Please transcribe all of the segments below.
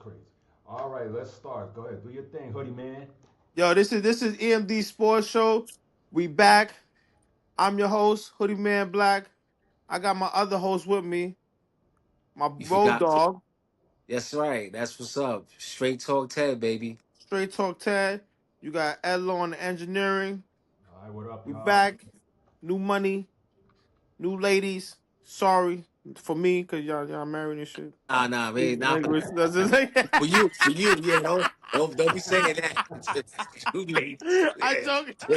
crazy. All right, let's start. Go ahead, do your thing, hoodie man. Yo, this is EMD Sports Show. We back. I'm your host, Hoodie Man Black. I got my other host with me, my You road forgot. dog, That's right. That's what's up. Straight talk Ted, baby. Straight Talk Tad. You got Edlo on the engineering. All right, what up, We y'all? back. New money, new ladies. Sorry for me, cause y'all married and shit. Nah, man, nah. That's just like For you, yeah. Don't be saying that. Too late. I Yeah, joke. yeah.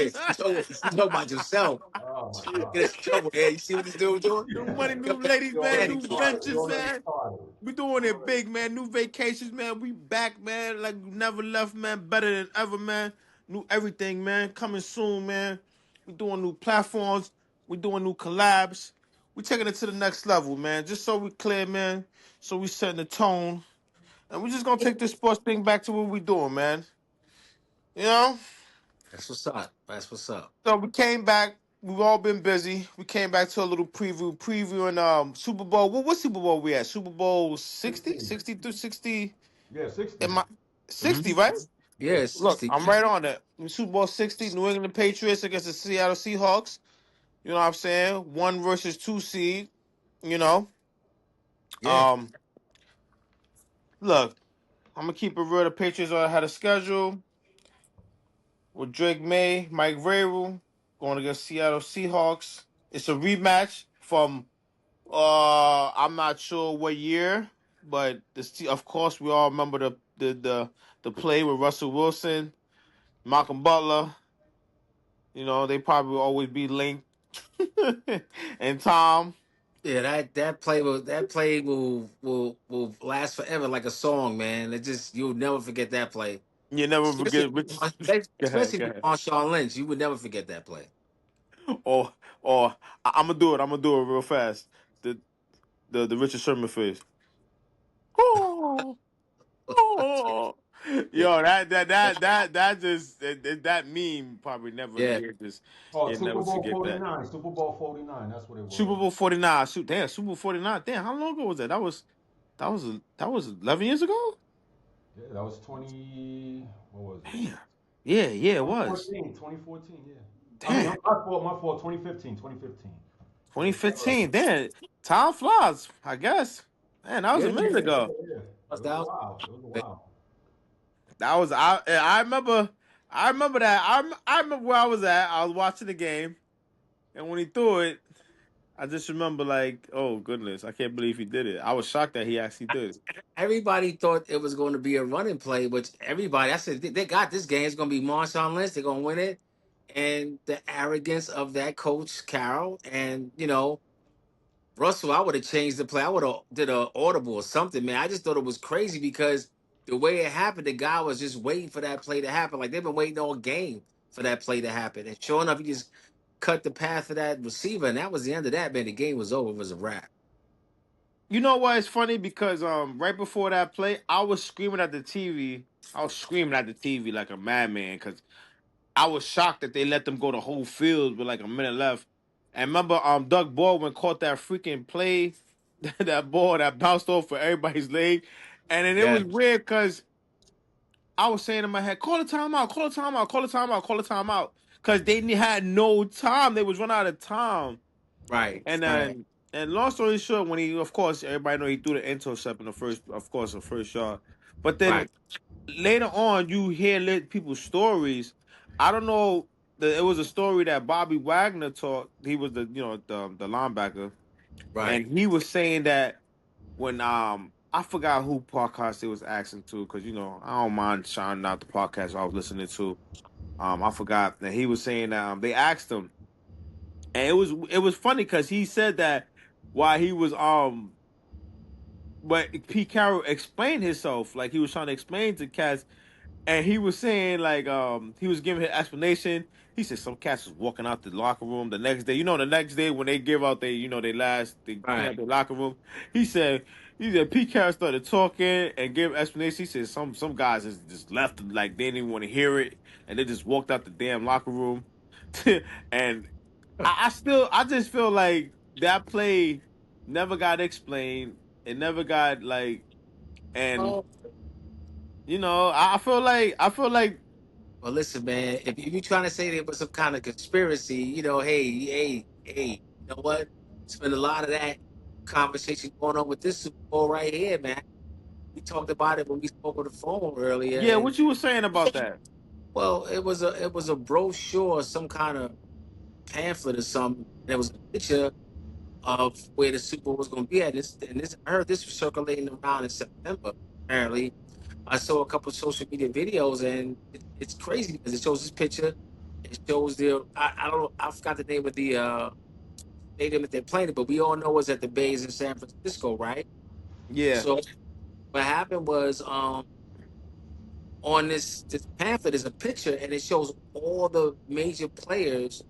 You talk about yourself. Oh my You God. get in trouble. Yeah, you see what this dude doing? New money, Come new back, ladies, We man. already daddy New kid. started. We ventures, already man. started. We doing it big, man. New vacations, man. We back, man. Like we never left, man. Better than ever, man. New everything, man. Coming soon, man. We doing new platforms. We doing new collabs. We taking it to the next level, man. Just so we clear, man. So we setting the tone, and we just gonna take this sports thing back to what we doing, man. You know. That's what's up. That's what's up. So we came back. We've all been busy. We came back to a little previewing Super Bowl. What Super Bowl we at? Super Bowl 60? 16. 60 through 60. Yeah, 60. Am I hmm 60, right? Yeah. Yeah, it's Look, 60. I'm right on that. Super Bowl 60, New England Patriots against the Seattle Seahawks. You know what I'm saying? One versus two seed, you know. Yeah. Um, look, I'm gonna keep it real. The Patriots had a schedule with Drake May, Mike Vrabel going against Seattle Seahawks. It's a rematch from I'm not sure what year, but of course we all remember the play with Russell Wilson, Malcolm Butler. You know, they probably will always be linked. And Tom, Yeah, that play will last forever like a song, man. It just you'll never forget that play. you never Especially, forget which. Go ahead, especially go with ahead. Marshawn Lynch, you would never forget that play. Or I'm gonna do it. I'm gonna do it real fast. The Richard Sherman face. Oh, oh. Yeah, Yo, that just that meme probably never yeah. Oh, you'll Super never Bowl forget that. 49. Super Bowl 49. That's what it Super was. Bowl 49. Damn, Super Bowl 49. Damn, how long ago was that? That was 11 years ago? Yeah, that was 20. What was it? Damn. Yeah, it was. 2014. 2014. Yeah. I mean, Damn. my fault. My fault. 2015. 2015. Yeah, it's never. 2015. Damn. Time flies, I guess. Man, that was a Yeah, minute Yeah, ago. yeah. It that's was a that. while. It was a while. That was I remember that. I remember where I was at. I was watching the game, and when he threw it, I just remember like, oh goodness, I can't believe he did it. I was shocked that he actually did it. Everybody thought it was going to be a running play, which everybody I said they got this game. It's going to be Marshawn Lynch. They're going to win it, and the arrogance of that coach Carroll, and Russell. I would have changed the play. I would have did a audible or something, man. I just thought it was crazy because the way it happened, the guy was just waiting for that play to happen. Like they've been waiting all game for that play to happen, and sure enough, he just cut the path of that receiver, and that was the end of that. Man, the game was over. It was a wrap. You know why it's funny? Because right before that play, I was screaming at the TV. I was screaming at the TV like a madman because I was shocked that they let them go the whole field with like a minute left. And remember, Doug Baldwin caught that freaking play, that ball that bounced off for everybody's leg, and then it Yeah, was weird because I was saying in my head, "Call the timeout, call the timeout, call the timeout, call the timeout," because they had no time. They was running out of time, right, and right, then. And long story short, when he, of course, everybody know he threw the intercept in the first, of course, the first shot. But then right. later on you hear people's stories. I don't know. It was a story that Bobby Wagner taught. He was the linebacker, Right. and he was saying that when I forgot who podcast it was asking to because I don't mind shouting out the podcast I was listening to. I forgot that he was saying they asked him, and it was funny because he said that while he was but Pete Carroll explained himself like he was trying to explain to Cass. And he was saying like he was giving his explanation. He said some cats was walking out the locker room the next day. The next day when they give out they clean out Right. the locker room. He said Pete Carroll started talking and gave explanation. He said some guys just left like they didn't even want to hear it and they just walked out the damn locker room. And I just feel like that play never got explained. It never got like and Oh. You know, I feel like Well, listen, man. If you're trying to say there was some kind of conspiracy, hey, you know what? There's been a lot of that conversation going on with this Super Bowl right here, man. We talked about it when we spoke on the phone earlier, yeah. and What you were saying about that? well, it was a brochure, some kind of pamphlet or something. There was a picture of where the Super Bowl was going to be at. I heard this was circulating around in September. Apparently, I saw a couple of social media videos, and it's crazy because it shows this picture. It shows I don't know. I forgot the name of the stadium that they're playing it, but we all know it's at the Bays in San Francisco, right? Yeah, So what happened was on this pamphlet is a picture, and it shows all the major players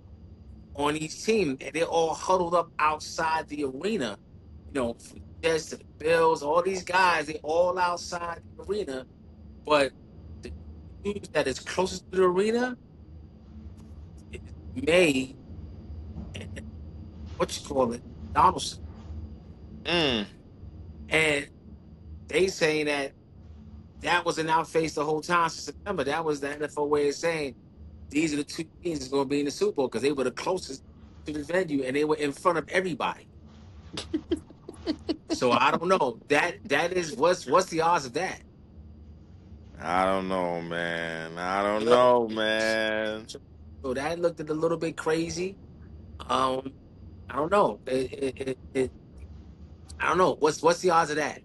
on each team, and they're all huddled up outside the arena. You know, from the Jets to the Bills, all these guys, they all outside the arena. But the dude that is closest to the arena is May and what you call it, Donaldson. mm. And they saying that was an outface the whole time since September. That was the NFL way of saying these are the two teams that's going to be in the Super Bowl because they were the closest to the venue and they were in front of everybody. So I don't know. That is what's the odds of that? I don't know, man. I don't You know? know, man. So that looked a little bit crazy. Um, I don't know. I don't know. What's the odds of that?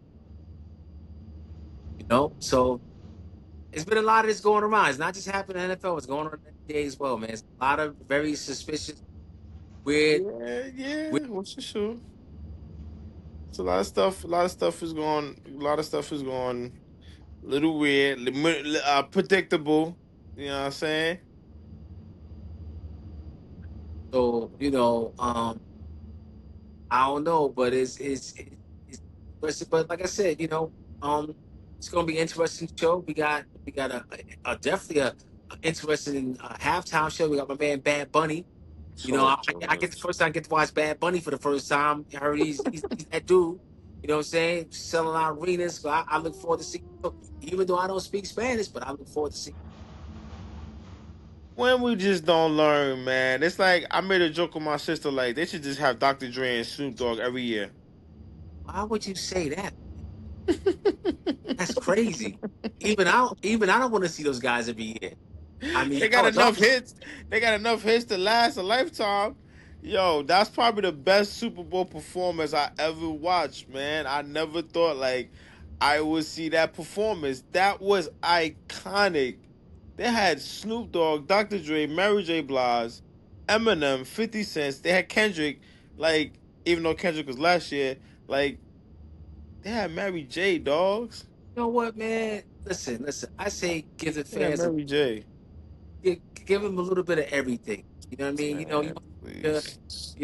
You know? So it's been a lot of this going around. It's not just happening in the NFL, it's going on in the NBA as well, man. It's a lot of very suspicious, weird, Yeah, yeah. weird. What's for sure? It's a lot of stuff. A lot of stuff is going. A lot of stuff is going. Little weird, predictable. You know what I'm saying? So, I don't know, but it's interesting. But like I said, it's gonna be an interesting show. We got a definitely a interesting halftime show. We got my man Bad Bunny. You know, Oh, I get the goodness. first time I get to watch Bad Bunny for the first time. I heard he's that dude. You know what I'm saying? Selling out arenas. So I look forward to seeing. Even though I don't speak Spanish, but I look forward to seeing. When we just don't learn, man. It's like I made a joke with my sister. Like they should just have Dr. Dre and Snoop Dogg every year. Why would you say that? That's crazy. Even I don't want to see those guys every year. I mean, They got enough hits. They got enough hits to last a lifetime. Yo, that's probably the best Super Bowl performance I ever watched, man. I never thought like I would see that performance. That was iconic. They had Snoop Dogg, Dr. Dre, Mary J. Blige, Eminem, 50 Cent. They had Kendrick. Like, even though Kendrick was last year, like they had Mary J. Dogs. you know what, man? Listen. I say give the They had fans Mary J. give them a little bit of everything. You know what I mean? You Man, your please.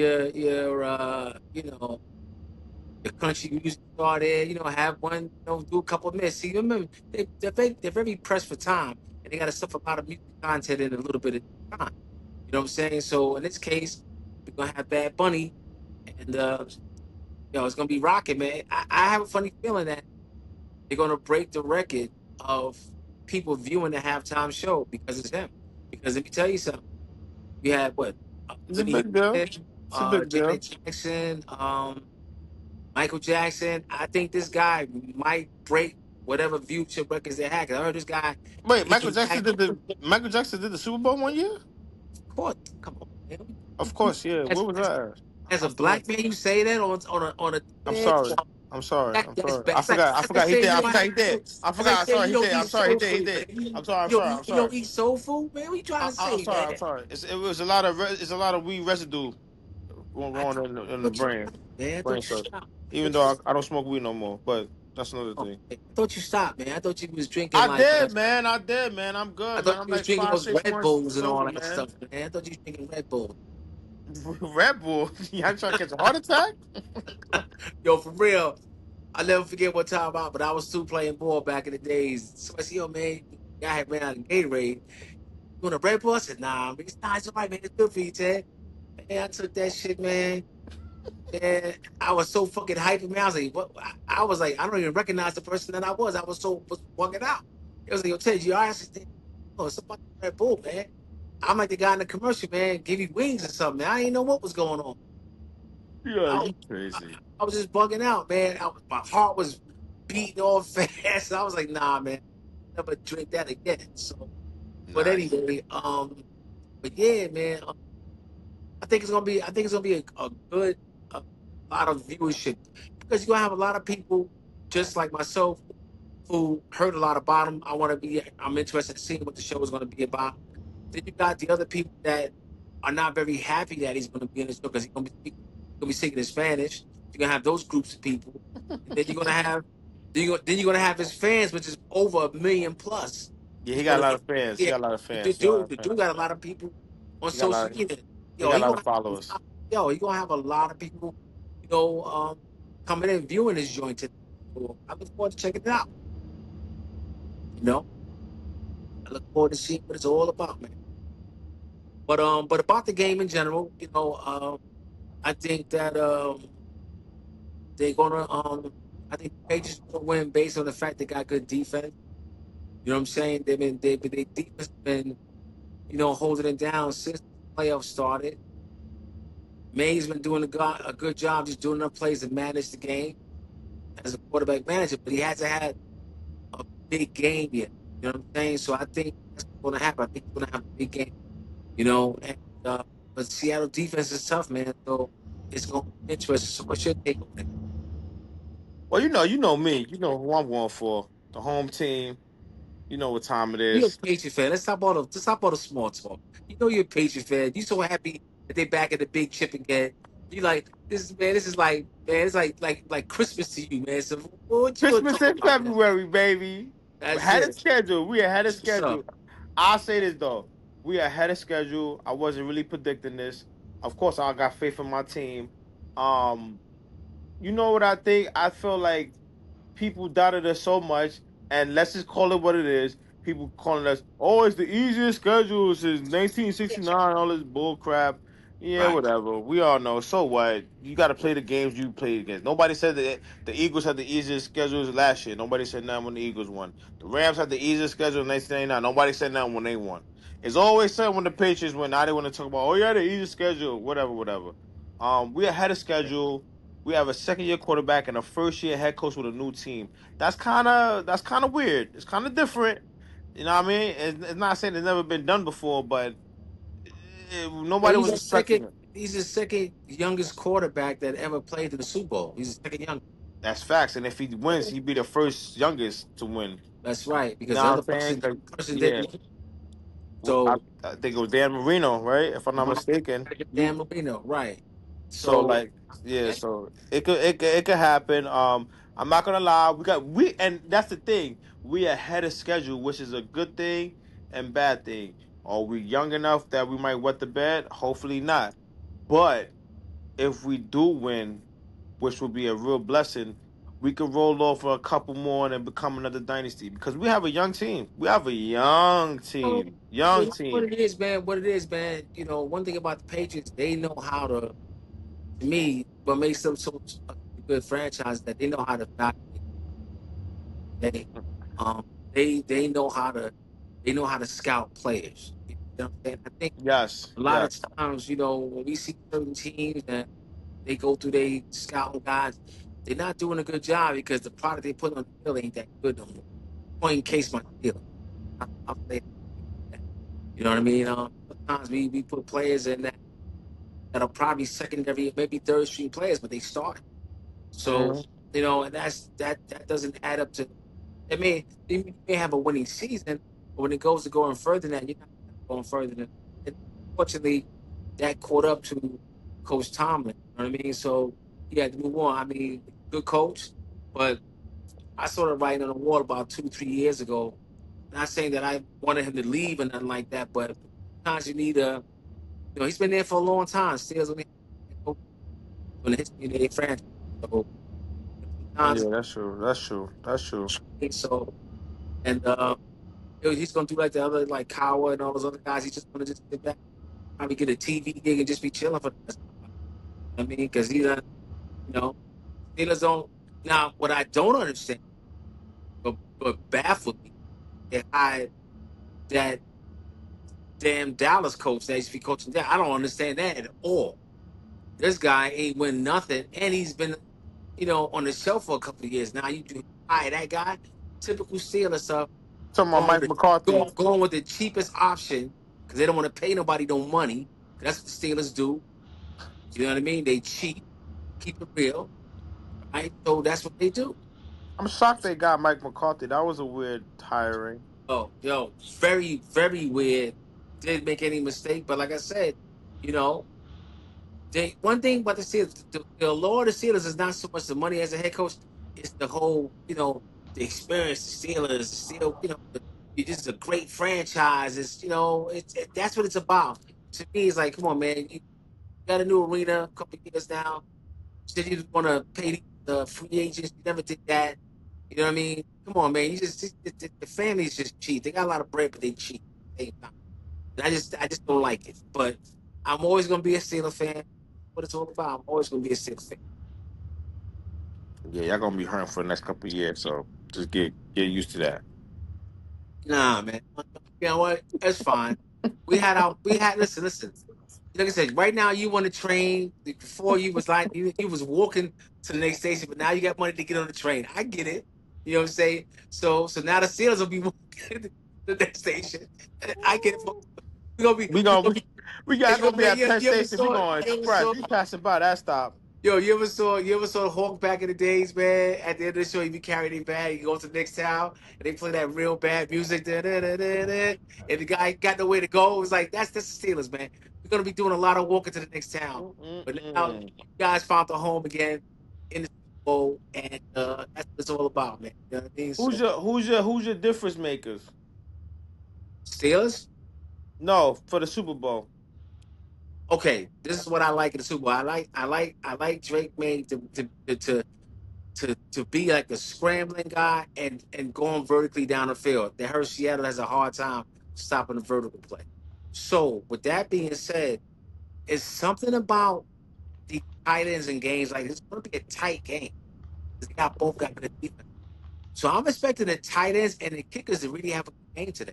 your country music star there. Have one. Do a couple of minutes. See, remember they're very pressed for time, and they got to stuff a lot of music content in a little bit of time. You know what I'm saying? So in this case, we're gonna have Bad Bunny, and it's gonna be rocking, man. I have a funny feeling that they're gonna break the record of people viewing the halftime show because it's him. Because let me tell you something, we had what It's a Whitney big deal. Houston, It's a big deal. Janet Jackson, Michael Jackson. I think this guy might break whatever viewership records they had. 'Cause I heard this guy, Wait, he can tag. Michael Jackson did the Super Bowl one year? Of course, come on, man. Of course, yeah. As, Where was as, that at? as a I forgot. black man, you say that on a I'm man, sorry. I'm sorry. I'm that's sorry. bad. I forgot. I That's like forgot. He saying did. you I don't forgot. have He did. I that's like forgot. I'm saying sorry. you He don't did. I'm eat sorry. He soul did. He food, did. man. I'm sorry. I'm You sorry. don't I'm eat, you don't sorry. eat soul food, man. What you trying to I'm say, sorry. man? I'm sorry. It was a lot of it's a lot of weed residue I going thought, in the thought you brain stopped, man. I brain thought you cells. stopped. Even though I don't smoke weed no more, but that's another Oh, thing. I thought you stopped, man. I thought you was drinking I like did, man. I did, man. I'm I good, man. thought I'm you was like drinking five, those six Red months Bulls and all sober, that man. stuff, man. I thought you was drinking Red Bulls. Red Bull. Y'all trying to catch a heart attack? Yo, for real. I'll never forget what time out, but I was still playing ball back in the days. So I said, yo, man, I had ran out of Gatorade. You want a Red Bull? I said, nah, man, it's all right, man. It's good for you, Ted. Man, I took that shit, man. And I was so fucking hyped, man. I was like, what? I was like, I don't even recognize the person that I was. I was so was bugging out. It was like, yo, Ted, you alright? I said, oh, somebody Red Bull, man. I'm like the guy in the commercial, man. Give you wings or something, man. I didn't know what was going on. Yeah, I was, you crazy. I was just bugging out, man. My heart was beating all fast. I was like, nah, man, never drink that again. So, but Nice. anyway, but yeah, man, I think it's gonna be a good, lot of viewership because you're gonna have a lot of people just like myself who heard a lot about him. I'm interested in seeing what the show is gonna be about. Then you got the other people that are not very happy that he's gonna be in the show because he's gonna be speaking in Spanish. You're gonna have those groups of people, and then you're gonna have his fans, which is over 1 million plus. Yeah, he He's got a gonna lot be of fans. He yeah. got a lot of The fans. He got a lot dude, of the dude fans. got a lot of people on He got a lot social of, media. he Yo, got a he lot of gonna followers. he gonna have a lot of people, coming in viewing his joint today. So I look forward to checking it out. You know, I look forward to seeing what it's all about, man. But about the game in general, I think that they're gonna I think the Patriots gonna win based on the fact they got good defense. You know what I'm saying? They defense been holding it down since the playoffs started. May's been doing a good job just doing enough plays to manage the game as a quarterback manager, but he hasn't had a big game yet. You know what I'm saying? So I think that's what's going to happen. I think he's going to have a big game. And but Seattle defense is tough, man. So it's going to be interesting. So what's your take on it? Well, you know me. You know who I'm going for. The home team. You know what time it You're a is. Patriot fan. Let's stop all the small talk. You know you're a Patriot fan. You so happy that they back at the big chip again. You like this, man. This is like, man. It's like Christmas to you, man. So what you gonna Christmas talk in about, man? February, baby. We're That's ahead of it. schedule. We ahead of That's what's schedule. up. I'll say this though. We ahead of schedule. I wasn't really predicting this. Of course, I got faith in my team. Um, you know what I think? I feel like people doubted us so much, and let's just call it what it is. People calling us, oh, it's the easiest schedule since 1969, all this bull crap. Yeah, Right. whatever. We all know. So what? You got to play the games you played against. Nobody said that the Eagles had the easiest schedules last year. Nobody said nothing when the Eagles won. The Rams had the easiest schedule in 1999. Nobody said nothing when they won. It's always said when the Patriots win. Now they want to talk about, oh yeah, the easiest schedule, whatever, whatever. We ahead of schedule. We have a second year quarterback and a first year head coach with a new team. That's kind of weird. It's kind of different. You know what I mean? It's not saying it's never been done before, but Well, nobody was expecting it. he's the second youngest quarterback that ever played in the Super Bowl. He's the second youngest. That's facts. And if he wins, he'd be the first youngest to win. That's right, You because know the what I'm other saying? 'Cause, person yeah, didn't. well, I, So I think it was Dan Marino, right? If I'm not mistaken. Dan Marino, right? So So like, yeah, so it could happen. I'm not gonna lie, and that's the thing. We ahead of schedule, which is a good thing and bad thing. Are we young enough that we might wet the bed? Hopefully not. But if we do win, which would be a real blessing, we could roll over a couple more and become another dynasty because we have a young team. We have a young well, team, young what team. it is, man. What it is, man. One thing about the Patriots, they know how to me, what makes them so a good franchise that they know how to evaluate. They, they know how to scout players. You know what I'm saying? I think Yes, a lot of yes. times, when we see certain teams and they go through their scouting guys, they're not doing a good job because the product they put on the field ain't that good no more. Point in case my deal. I'll say that. You know what I mean? Sometimes we put players in that are probably secondary, maybe third string players, but they start. So, Mhm. and that doesn't add up to. I mean, you may have a winning season, but when it goes to going further than that, you're not going further than. And unfortunately, that caught up to Coach Tomlin. You know what I mean? So he had to move on. I mean, good coach, but I saw it writing on the wall about 2, 3 years ago. Not saying that I wanted him to leave or nothing like that, but sometimes you need a. He's been there for a long time. Still in the history of the franchise. So sometimes, Yeah, that's true. That's true. That's true. so and he's gonna do like the other like Kawa and all those other guys. He's just gonna just sit back, probably get a TV gig and just be chilling for the rest of the time. I mean, because he done, you know, Steelers don't. Now, what I don't understand, but baffled me, they hired that damn Dallas coach that used to be coaching there. I don't understand that at all. This guy ain't win nothing, and he's been, on the shelf for a couple of years now. You do hire that guy, typical Steelers stuff, Talking about going Mike with McCarthy. going with the cheapest option because they don't want to pay nobody no money. That's what the Steelers do. You know what I mean? They cheat, keep it real, right? So that's what they do. I'm shocked they got Mike McCarthy. That was a weird hiring. Oh, very, very weird. Didn't make any mistake, but like I said, you know, one thing about the Steelers, the allure of the Steelers is not so much the money as a head coach; it's the whole, the experience. The Steelers, the Steel, it's just a great franchise. That's what it's about. To me, it's like, come on, man, you got a new arena, a couple of years now. Said you want to pay the free agents, you never did that. You know what I mean? Come on, man. The families just cheat. They got a lot of bread, but they cheat. And I just don't like it. But I'm always gonna be a Steelers fan. What it's all about. I'm always gonna be a Steelers fan. Yeah, y'all gonna be hurting for the next couple of years, so just get used to that. Nah, man. You know what? That's fine. Listen. Like I said, right now you on the train. Before you was like you was walking to the next station, but now you got money to get on the train. I get it. You know what I'm saying? So now the Steelers will be walking to the next station. I get it. We're gonna be We we're gonna gonna be we guys gonna be at Penn you ever Station. We saw going you ever express. saw We passing by that stop. Yo, you ever saw Hawk back in the days, man? At the end of the show, you be carrying their bag, you go to the next town, and they play that real bad music, and the guy got nowhere to go. It was like that's the Steelers, man. We're gonna be doing a lot of walking to the next town, but now you Mm-mm-mm. guys found the home again in the Super Bowl, and that's what it's all about, man. You know what I mean? Who's So your difference makers? Steelers, No, for the Super Bowl. okay. This is what I like in the Super Bowl. I like Drake May to be like a scrambling guy and going vertically down the field. They heard Seattle has a hard time stopping the vertical play. So with that being said, it's something about the tight ends in games like it's going to be a tight game. They both got good defense. So I'm expecting the tight ends and the kickers to really have a good game today.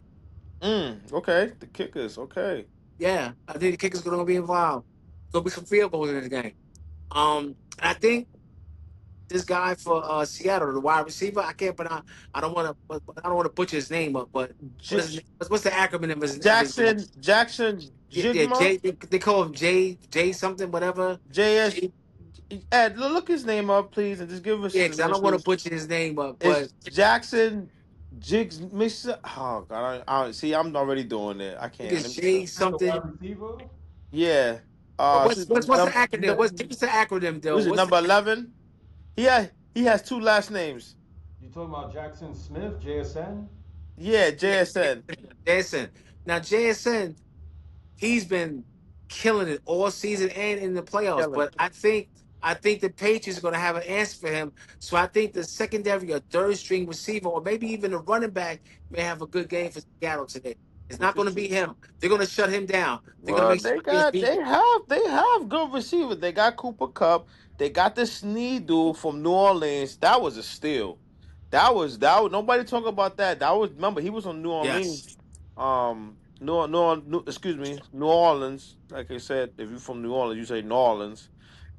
Okay. The kickers. Okay. Yeah, I think the kickers are going to be involved. There'll be some field goals in this game. I think this guy for Seattle, the wide receiver. I can't, but I don't want to. I don't want to butcher his name up. But what is J- his, what's the acronym of his name? Jackson Yeah, Jigma They call him J something, whatever. JS. J, Ed, look his name up, please, and just give us yeah, his because I don't want to initials. butcher his name up. But It's Jackson Jigs Mr. Oh God, I don't see. I'm already doing it. I I think can't. Let it's me J see. The something. wide receiver? Yeah. But So what's the acronym? What's the acronym though? was it What's number the 11? He has two last names. You talking about Jackson Smith, JSN? Yeah, JSN. JSN? Now JSN, he's been killing it all season and in the playoffs. Killing. But I think the Patriots are going to have an answer for him. So I think the secondary or third string receiver, or maybe even the running back, may have a good game for Seattle today. It's not going to be him. They're going to shut him down. They're going to Well, make sure he gets beat. they have good receivers. They got Cooper Cup. They got the Snead dude from New Orleans. That was a steal. That was nobody talk about that. That was remember he was on New Orleans. Yes. Excuse me, New Orleans. Like I said, if you're from New Orleans, you say New Orleans.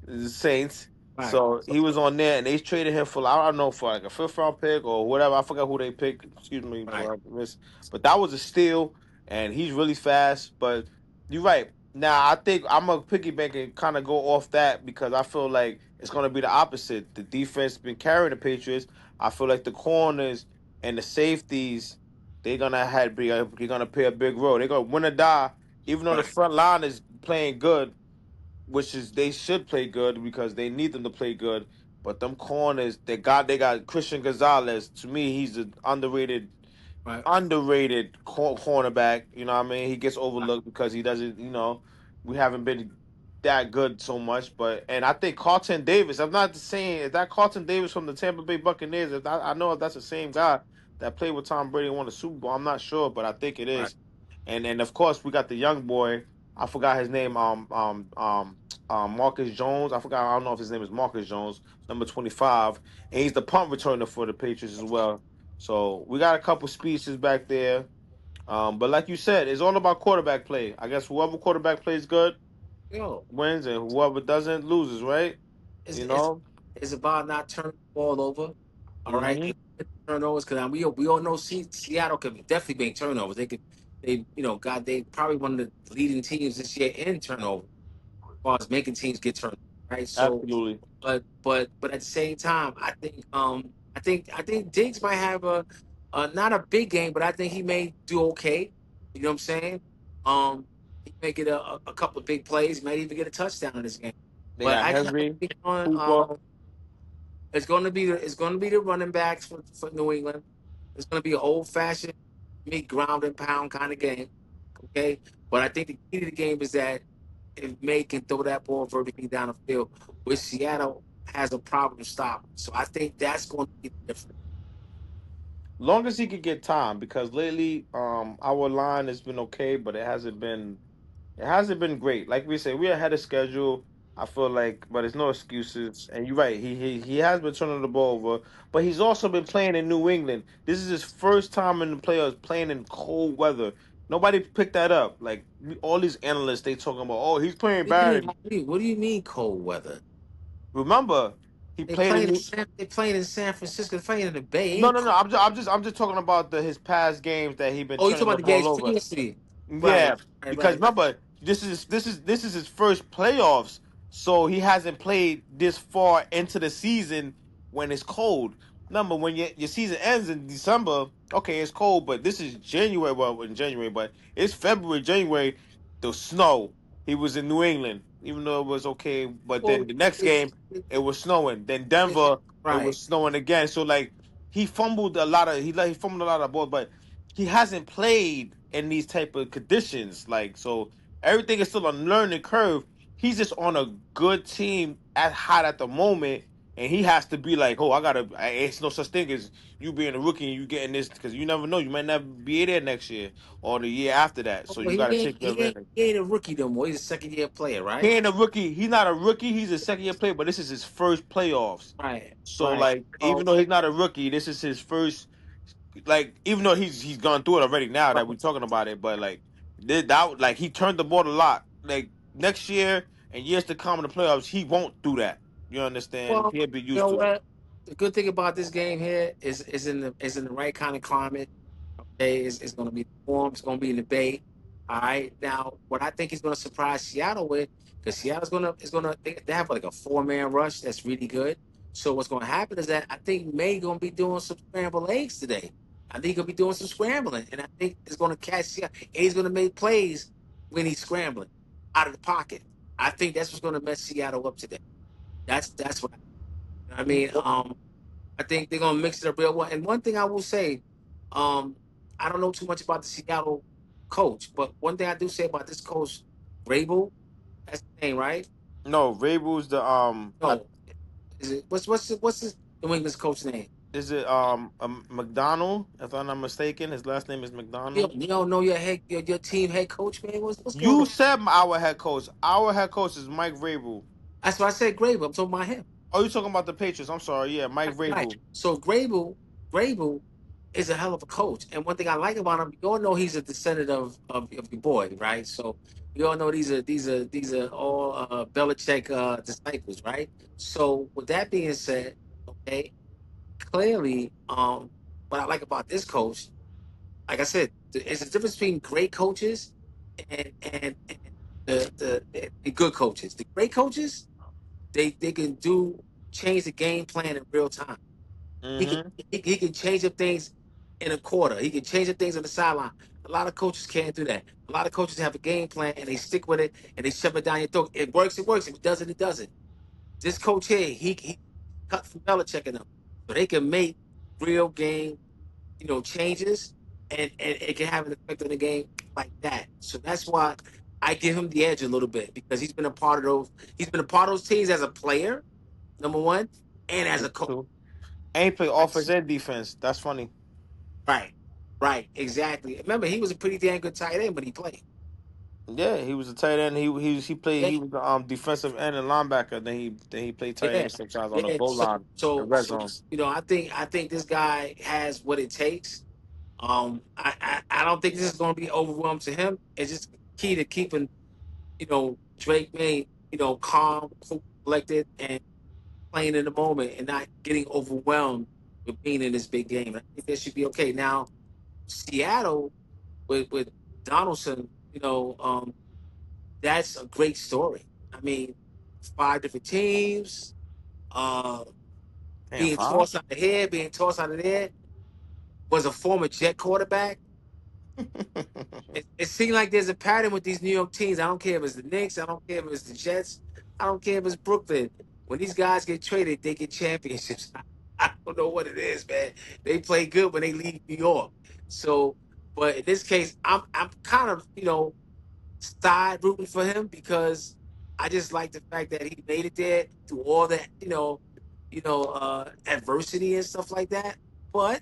The Saints. Right. So he was on there, and they traded him for I don't know for like a fifth round pick or whatever. I forgot who they picked. Excuse me, Right. but that was a steal, and he's really fast. But you're right. Now I think I'm gonna piggyback and kind of go off that because I feel like it's gonna be the opposite. The defense been carrying the Patriots. I feel like the corners and the safeties they're gonna play a big role. They're gonna win or die. Even though the Right. front line is playing good, which is they should play good because they need them to play good. But them corners, they got Christian Gonzalez. To me, he's an Right. cornerback. You know what I mean? He gets overlooked because he doesn't. We haven't been that good so much. But and I think Carlton Davis. I'm not saying is that Carlton Davis from the Tampa Bay Buccaneers. I know if that's the same guy that played with Tom Brady and won the Super Bowl. I'm not sure, but I think it Right. is. And of course we got the young boy. I forgot his name. Marcus Jones. I forgot. I don't know if his name is Marcus Jones, number 25, and he's the punt returner for the Patriots as well. So we got a couple speeches back there. But like you said, it's all about quarterback play. I guess whoever quarterback plays good Yo, wins, and whoever doesn't loses, right? it's You it's know. it's about not turning the ball over. All right, Hmm. turnovers because we all know Seattle could definitely make turnovers. They probably one of the leading teams this year in turnover as far as making teams get turned. Right, so Absolutely. but at the same time, I think Diggs might have a not a big game, but I think he may do okay. You know what I'm saying? He may get a couple of big plays, might even get a touchdown in this game. They But got I think Henry, on Cooper. it's going to be the running backs for New England. It's going to be an old fashioned me ground and pound kind of game. Okay, but I think the key to the game is that if May can throw that ball vertically down the field, which Seattle has a problem stopping. So I think that's going to be different. Long as he could get time, because lately, our line has been okay, but it hasn't been great. Like we said, we're ahead of schedule. I feel like, but it's no excuses. And you're right. He has been turning the ball over, but he's also been playing in New England. This is his first time in the playoffs playing in cold weather. Nobody picked that up. Like all these analysts, they talking about, oh, he's playing What do you bad. mean? What do you mean cold weather? Remember, he played in New. They playing in San Francisco. They playing in the Bay. No, Ain't no, no. cold. I'm just talking about his past games that he been Oh, you talking turning about the the ball games over. previously? Right, Yeah, right, because right, right. remember, this is his first playoffs, so he hasn't played this far into the season when it's cold. Remember, when your season ends in December, okay, it's cold, but this is January. Well, in January, but it's February, January. The snow. He was in New England, even though it was okay. But Well, then the next game, it was snowing. Then Denver, it right. was snowing again. So like he fumbled a lot of he fumbled a lot of balls, but he hasn't played in these type of conditions. Like so, everything is still a learning curve. He's just on a good team at hot at the moment, and he has to be like, oh, I gotta. It's no such thing as you being a rookie and you getting this because you never know. You might never be there next year or the year after that. So Well, you gotta take your advantage. he ain't a rookie no more. He's a second year player, He right? ain't a rookie. He's not a rookie. He's a second year player, but this is his first playoffs. Right, So right. like, even So, though he's not a rookie, this is his first like even though he's gone through it already now that right. we're talking about it, but like that like he turned the ball a lot. Like next year and years to come in the playoffs, he won't do that. You understand? Well, He'll be you used know to it. what? The good thing about this game here is in the right kind of climate. Okay, it's going to be warm. It's going to be in the Bay. All right. Now, what I think is going to surprise Seattle with, because Seattle's going to is going to they have like a 4-man rush that's really good. So what's going to happen is that I think May going to be doing some scrambled eggs today. I think he's going to be doing some scrambling, and I think it's going to catch Seattle. And he's going to make plays when he's scrambling out of the pocket. I think that's what's going to mess Seattle up today. That's what I mean. I think they're gonna mix it up real well. And one thing I will say, um, I don't know too much about the Seattle coach, but one thing I do say about this coach, Rabel, that's the name, right? No, Vrabel's the No, is it what's his New England's coach name? is it McDonald? If I'm not mistaken, his last name is McDonald. You don't know your team head coach, man. What's going You on? said our head coach. Our head coach is Mike Vrabel. That's why I said Grable. I'm talking about him. Oh, you talking about the Patriots? I'm sorry. Yeah, Mike Right. Vrabel. So Grable is a hell of a coach. And one thing I like about him, you all know he's a descendant of your boy, right? So you all know these are all Belichick disciples, right? So with that being said, okay, clearly, what I like about this coach, like I said, it's a difference between great coaches and the good coaches. The great coaches, they can change the game plan in real time. He can Mm-hmm. he can change up things in a quarter. He can change up things on the sideline. A lot of coaches can't do that. A lot of coaches have a game plan and they stick with it and they shove it down your throat. It works, it works. If it doesn't, it doesn't. This coach here, he cut from Belichick and them. So they can make real game, changes and it can have an effect on the game like that. So that's why I give him the edge a little bit because he's been a part of those teams as a player, number one, and as a coach. And he play offense That's and defense. That's funny. right. Right. Exactly. Remember, he was a pretty damn good tight end when he played. Yeah, he was a tight end. He played. Yeah, He was the defensive end and linebacker. Then he played tight yeah, end sometimes on the yeah. goal So, line and so, red so, zone. I think this guy has what it takes. I don't think this is going to be overwhelmed to him. It's just key to keeping, Drake May, calm, cool, collected, and playing in the moment and not getting overwhelmed with being in this big game. I think that should be okay. Now, Seattle with Donaldson, that's a great story. I mean, 5 different teams, uh, Damn, being 5. tossed out of here, being tossed out of there. Was a former Jet quarterback. It seemed like there's a pattern with these New York teams. I don't care if it's the Knicks. I don't care if it's the Jets. I don't care if it's Brooklyn. When these guys get traded, they get championships. I don't know what it is, man. They play good when they leave New York. So, but in this case, I'm kind of side rooting for him because I just like the fact that he made it there through all that adversity and stuff like that. But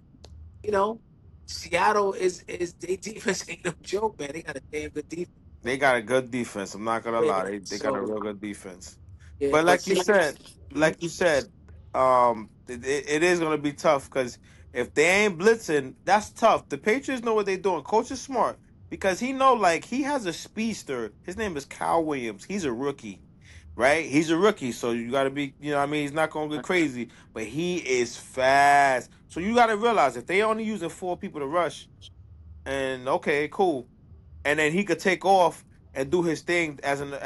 you know, Seattle is their defense ain't no joke, man. They got a damn good defense. They got a good defense. I'm not gonna Yeah, lie. They got a so real good defense. yeah, But but like you see, said, mhm, it is gonna be tough because if they ain't blitzing, that's tough. The Patriots know what they're doing. Coach is smart because he know like he has a speedster. His name is Kyle Williams. He's a rookie, right? He's a rookie, so you got to be, what I mean, he's not gonna get crazy, but he is fast. So you got to realize if they only using 4 people to rush, and okay, cool, and then he could take off and do his thing as in the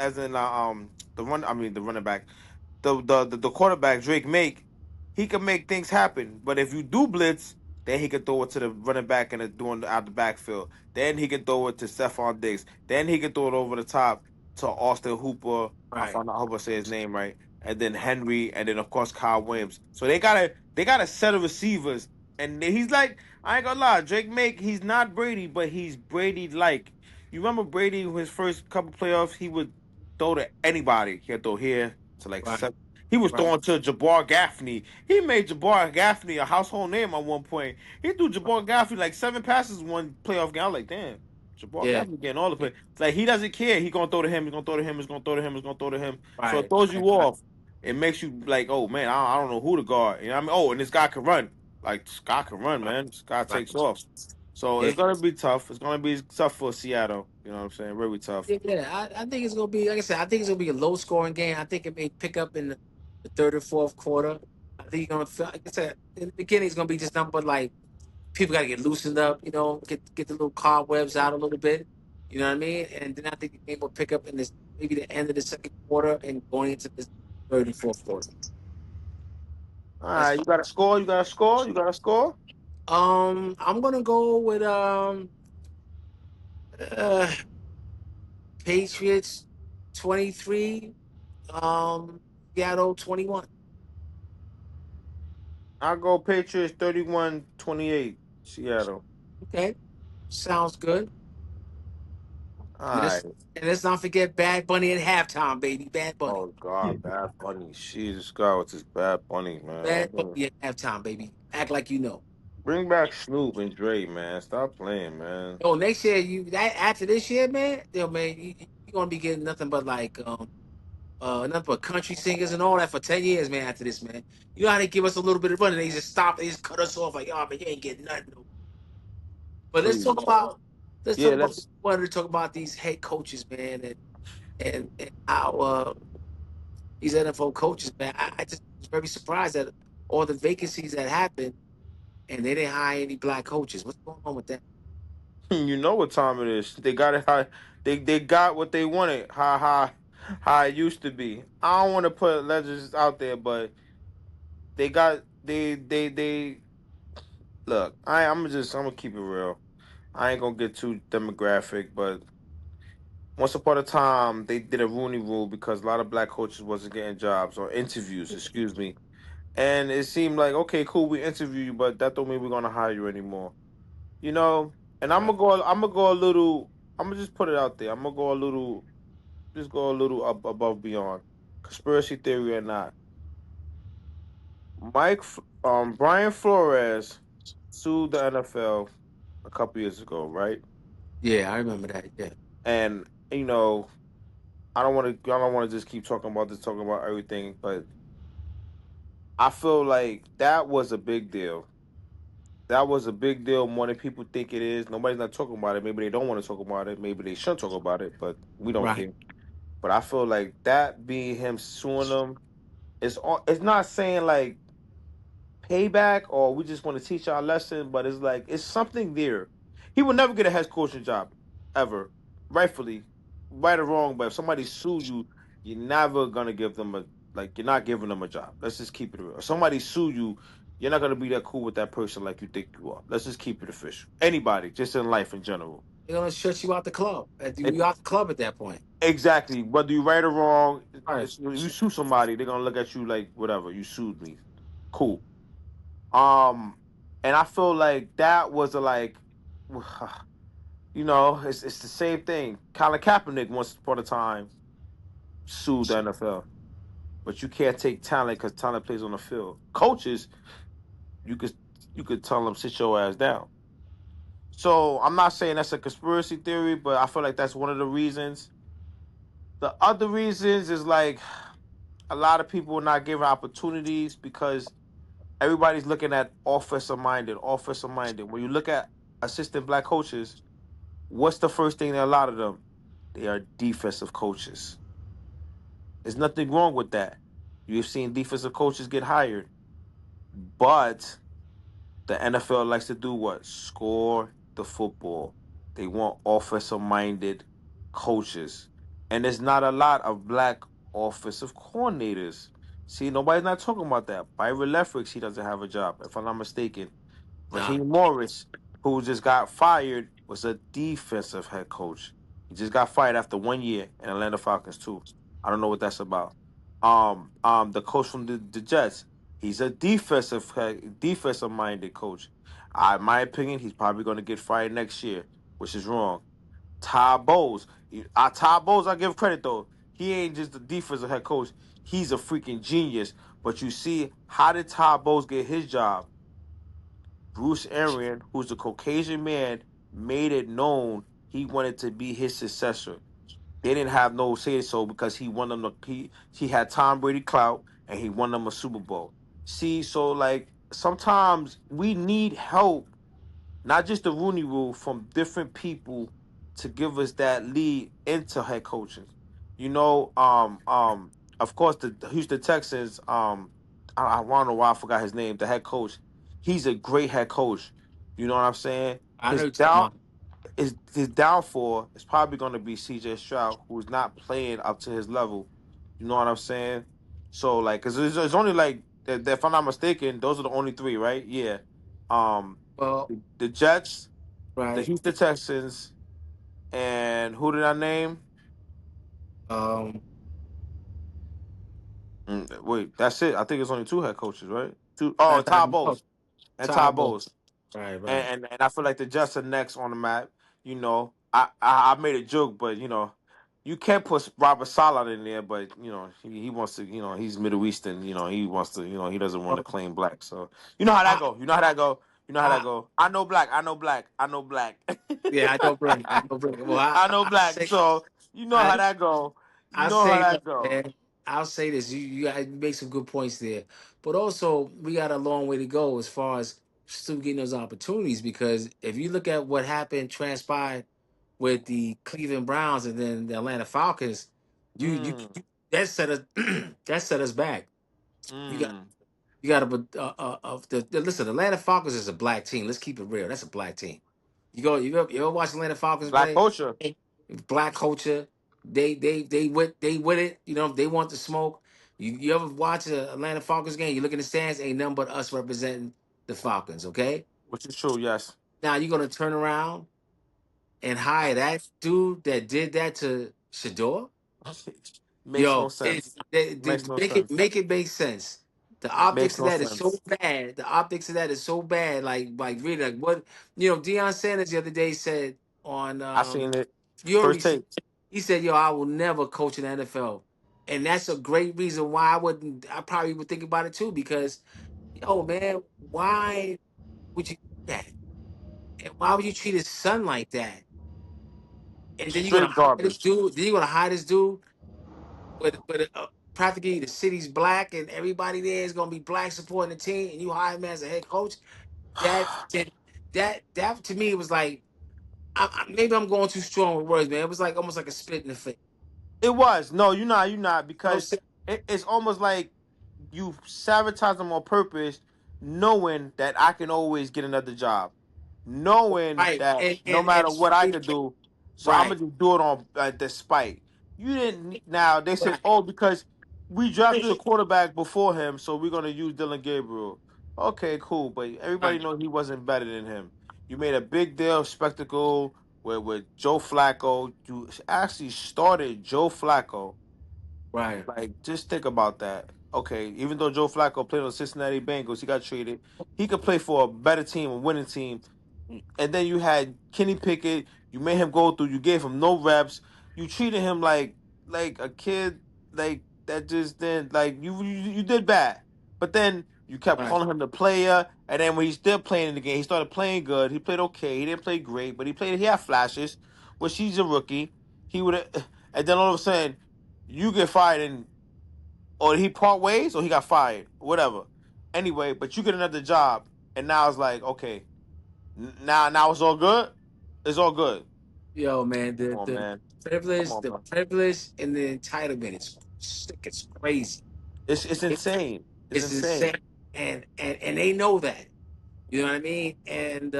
run. I mean the running back, the quarterback Drake make, he can make things happen. But if you do blitz, then he can throw it to the running back and doing out the backfield. Then he can throw it to Stephon Diggs. Then he can throw it over the top to Austin Hooper. right, I hope I say his name right. And then Henry, and then of course Kyle Williams. So they got a set of receivers, and he's like, I ain't gonna lie, Drake Make, he's not Brady, but he's Brady like. You remember Brady, his first couple playoffs, he would throw to anybody. He'd throw here to like right, seven. He was right, throwing to Jabbar Gaffney. He made Jabbar Gaffney a household name at one point. He threw Jabbar Gaffney like 7 passes one playoff game. I was like, damn, Jabbar yeah, Gaffney getting all the play. It's like he doesn't care. He gonna throw to him. He's gonna throw to him. He's gonna throw to him. He's gonna throw to him. So it right, throws you right, off. It makes you like, oh man, I don't know who to guard. You know what I mean? Oh, and this guy can run. Like this guy can run, right, man. This guy right. takes off. So Yeah, it's gonna be tough. It's gonna be tough for Seattle. You know what I'm saying? Really tough. yeah. I think it's gonna be like I said. I think it's gonna be a low scoring game. I think it may pick up in the third or fourth quarter. I think you're gonna feel like I said in the beginning it's gonna be just nothing but like people got to get loosened up, get the little cobwebs out a little bit. You know what I mean? And then I think the game will pick up in this maybe the end of the second quarter and going into the third and fourth quarter. All That's right, you fine. got to score. You got to score. You got to score. I'm gonna go with uh, Patriots 23, Seattle 21. I'll go Patriots 31-28. Seattle. Okay, sounds good. All And right. let's not forget Bad Bunny at halftime, baby. Bad Bunny. Oh God, Bad Bunny. Jesus God, with this Bad Bunny, man. Bad Bunny at halftime, baby. Act like you know. Bring back Snoop and Dre, man. Stop playing, man. Oh, next year after this year, man, man, you gonna be getting nothing but like nothing but country singers and all that for 10 years, man. After this, man, you know how they give us a little bit of run and they just stop, they just cut us off like, oh man, you ain't getting nothing. But Please. let's talk Yeah, about let's. wanted to talk about these head coaches, man, and how these NFL coaches, man. I just was very surprised at all the vacancies that happened and they didn't hire any black coaches. What's going on with that? You know what time it is. They got it. How they got what they wanted. How it used to be. I don't want to put legends out there, but they got they look. I'm gonna keep it real. I ain't gonna get too demographic, but once upon a time they did a Rooney Rule because a lot of black coaches wasn't getting jobs or interviews, excuse me. And it seemed like, okay, cool, we interview you, but that don't mean we're gonna hire you anymore. You know? And Right. I'm gonna go a little, I'm gonna just put it out there. I'm gonna go a little, just go a little up above beyond. Conspiracy theory or not. Brian Flores sued the NFL a couple years ago, right? Yeah, I remember that. Yeah. you know, I don't want to just keep talking about this, talking about everything, but I feel like that was a big deal. That was a big deal more than people think it is. Nobody's not talking about it. Maybe they don't want to talk about it. Maybe they shouldn't talk about it, but we don't Right. care. But I feel like that being him suing them, it's not saying like payback or we just want to teach our lesson, but it's like it's something there. He will never get a head coaching job ever, rightfully, right or wrong. But if somebody sue you, you're never gonna give them a like. You're not giving them a job. Let's just keep it real. If somebody sue you, you're not gonna be that cool with that person like you think you are. Let's just keep it official. Anybody, just in life in general. They're gonna shut you out the club. It, You out the club at that point. exactly. Whether you right or wrong, Right. you sue somebody, they're gonna look at you like whatever. You sued me. Cool. Um, and I feel like that was a like, it's the same thing. Colin Kaepernick once upon a time sued the NFL, but you can't take talent because talent plays on the field. Coaches, you could you could tell them sit your ass down. So I'm not saying that's a conspiracy theory, but I feel like that's one of the reasons. The other reasons is like a lot of people are not given opportunities because everybody's looking at offensive minded, offensive minded. When you look at assistant black coaches, what's the first thing that a lot of them? They are defensive coaches. There's nothing wrong with that. You've seen defensive coaches get hired, but the NFL likes to do what? Score the football. They want offensive minded coaches. And there's not a lot of black offensive coordinators. See, nobody's not talking about that. Byron Leftwich, he doesn't have a job, if I'm not mistaken. Nah. Raheem Morris, who just got fired, was a defensive head coach. He just got fired after 1 year in Atlanta Falcons too. I don't know what that's about. The coach from the Jets, he's a defensive minded coach. In my opinion, he's probably going to get fired next year, which is wrong. Todd Bowles, Todd Bowles, I give credit though. He ain't just the defensive head coach. He's a freaking genius. But you see, how did Todd Bowles get his job? Bruce Arian, who's a Caucasian man, made it known he wanted to be his successor. They didn't have no say so because he won them he had Tom Brady clout and he won them a Super Bowl. See, so like sometimes we need help, not just the Rooney Rule, from different people to give us that lead into head coaching. You know, of course the Houston Texans, I don't know why I forgot his name, the head coach. He's a great head coach. You know what I'm saying? I know you're talking about. His downfall is probably gonna be CJ Stroud, who's not playing up to his level. You know what I'm saying? So like, cause it's only like if I'm not mistaken, those are the only three, right? Yeah. Um, Well, the Jets, the right. Houston Texans, and who did I name? Um, Wait, that's it. I think it's only two head coaches, right? Two. Oh, I Todd know. Bowles and Todd Todd Bowles. Bowles. Right, right. And I feel like the Jets are next on the map. You know, I made a joke, but you can't put Robert Salah in there, but he wants to. He's Middle Eastern. He wants to. He doesn't want to Well, claim black. So you know how that I, go. You know how that go. You know how that I, go. I know black. I know black. I know black. yeah, I don't blame. I don't blame. Well, I know black. So you know how I, that go. You I'll know how say this, that go. man. I'll say this. You make some good points there, but also we got a long way to go as far as still getting those opportunities. Because if you look at what happened, transpired with the Cleveland Browns and then the Atlanta Falcons, Mm, that set us that set us back. You got mm. you got to listen. The Atlanta Falcons is a black team. Let's keep it real. That's a black team. You ever watch Atlanta Falcons Black play? culture, Black culture. They with it. They want the smoke. You ever watch a Atlanta Falcons game? You look in the stands, ain't nothing but us representing the Falcons. Okay. which is true. Yes, Now you're gonna turn around and hire that dude that did that to Shador. makes no Yo, sense. Makes no sense. make it make sense. The optics Makes of no that is so sense. bad. The optics of that is so bad. Like really, like what Deion Sanders the other day said on I seen it. you already First see. take. He said, "Yo, I will never coach in the NFL," and that's a great reason why I wouldn't. I probably would think about it too because, yo, man, why would you do that? And why would you treat his son like that? and then you're gonna Straight hire this garbage. dude. Then you're gonna hire this dude with practically the city's black, and everybody there is gonna be black supporting the team, and you hire him as a head coach. That that to me was like, maybe I'm going too strong with words, man. It was like almost like a spit in the face. It was. No, you're not, You know what I'm because saying? it's almost like you sabotage them on purpose, knowing that I can always get another job, knowing Right, that and no matter what I and could do, so I'm right, gonna just do it on despite. You didn't. Now they said, right, oh, because we drafted a quarterback before him, so we're gonna use Dylan Gabriel. Okay, cool, but everybody right, know he wasn't better than him. You made a big deal, spectacle with Joe Flacco. You actually started Joe Flacco. right. Like, just think about that. Okay, even though Joe Flacco played on Cincinnati Bengals, he got traded. He could play for a better team, a winning team. And then you had Kenny Pickett. You made him go through. You gave him no reps. You treated him like a kid, like that. Just then, like you did bad. But then you kept Right. calling him the player. And then when he's still playing in the game, he started playing good. He played okay. He didn't play great, but he played. He had flashes. Which he's a rookie. He would have. And then all of a sudden, you get fired, and or he part ways, or he got fired, whatever. Anyway, but you get another job, and now it's like, okay, now it's all good. It's all good. Yo, man, Come on, man. Come on, the bro. privilege and the entitlement is sick. It's crazy. It's insane. It's It's insane, insane. and they know that. You know what I mean? And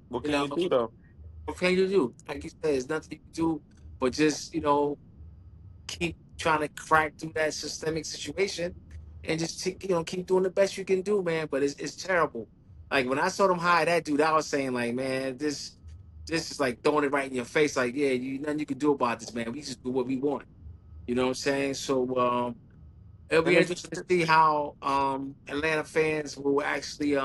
What you can know, you do though? what can you do? Like you said, there's nothing you can do but just keep trying to crack through that systemic situation, and just keep doing the best you can do, man. But it's terrible. Like when I saw them hire that dude, I was saying like, man, this is like throwing it right in your face. Like, yeah, nothing you can do about this, man. We just do what we want. You know what I'm saying? So it'll And be it's interesting to see how Atlanta fans will actually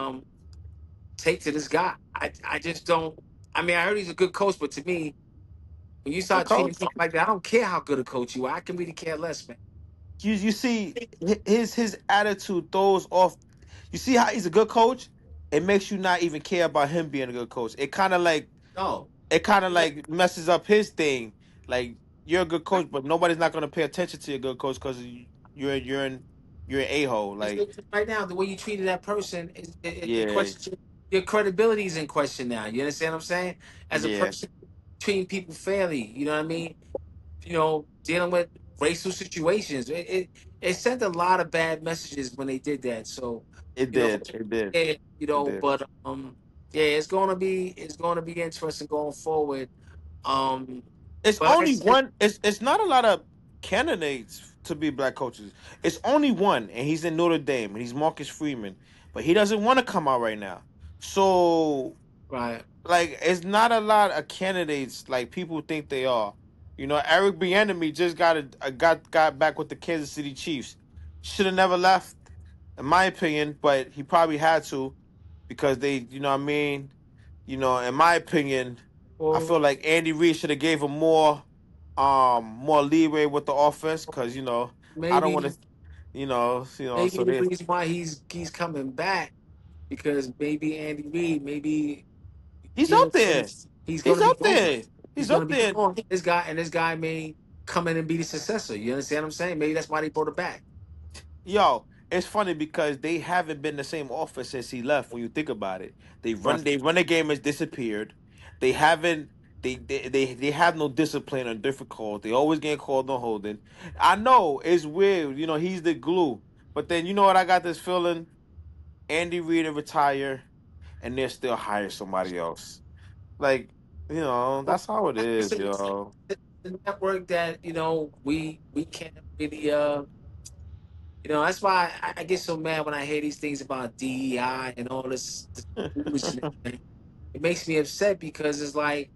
take to this guy. I just don't. I mean, I heard he's a good coach, but to me, when you the start treating coach. people like that, I don't care how good a coach you are. I can really care less, man. You see his attitude throws off. You see how he's a good coach. It makes you not even care about him being a good coach. No, It kind of like messes up his thing. Like, you're a good coach, but nobody's not gonna pay attention to your good coach because you're an a hole. just Like, look right now. The way you treated that person is it yeah, question your credibility is in question now. You understand what I'm saying? As a yeah, person treating people fairly, you know what I mean? Dealing with racial situations. It sent a lot of bad messages when they did that. So, it you know, did, it did, yeah, it did. but yeah, it's gonna be interesting going forward. Um, It's but like I only said, one. It's not a lot of candidates to be black coaches. It's only one, and he's in Notre Dame, and he's Marcus Freeman, but he doesn't want to come out right now. So, right. like, it's not a lot of candidates like people think they are. Eric Bieniemy just got back with the Kansas City Chiefs. Should have never left, in my opinion, but he probably had to because they, what I mean. In my opinion, I feel Well, like Andy Reid should have gave him more leeway with the offense because I don't want maybe to, maybe so the they reason why he's coming back because maybe Andy Reid, maybe he's you know up there. he's He's gonna be up gone. there. He's He's gonna up be there. gone. This guy may come in and be the successor. You understand what I'm saying? Maybe that's why they brought it back. Yo, it's funny because they haven't been the same offense since he left. When you think about it, Right. they run the game has disappeared. They haven't. They have no discipline or different calls. They always get called on holding. I know it's weird. He's the glue. But then you know what? I got this feeling. Andy Reid will retire, and they'll still hire somebody else. Like, Well, that's how it it's is, a, yo. it's a network that we can't really that's why I get so mad when I hear these things about DEI and all this foolishness. Man. It makes me upset because it's like,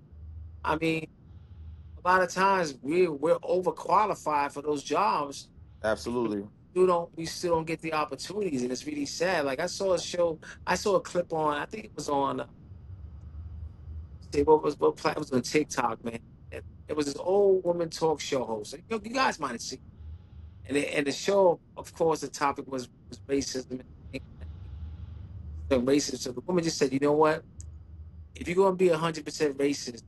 I mean, a lot of times we're overqualified for those jobs. Absolutely. We still don't get the opportunities, and it's really sad. Like I saw a clip on, I think it was on, say what platform was on TikTok, man. It was this old woman talk show host. You guys might have seen. And the show, of course, the topic was racism and racist. So the woman just said, you know what? If you're gonna be 100% racist,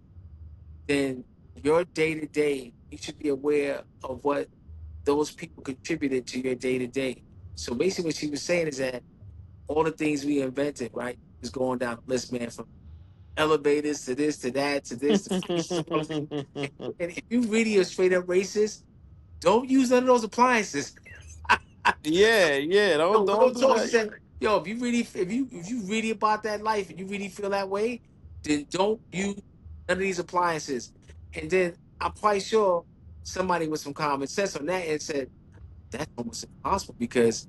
then your day to day, you should be aware of what those people contributed to your day to day. So basically, what she was saying is that all the things we invented, right, is going down the list, man, from elevators to this to that to this to faces. And if you really are straight up racist, don't use none of those appliances. Yeah, yeah. No, real Don't do talk. She that. said, "Yo, if you really about that life and you really feel that way, then don't use none of these appliances." And then I'm quite sure somebody with some common sense on that and said, "That's almost impossible because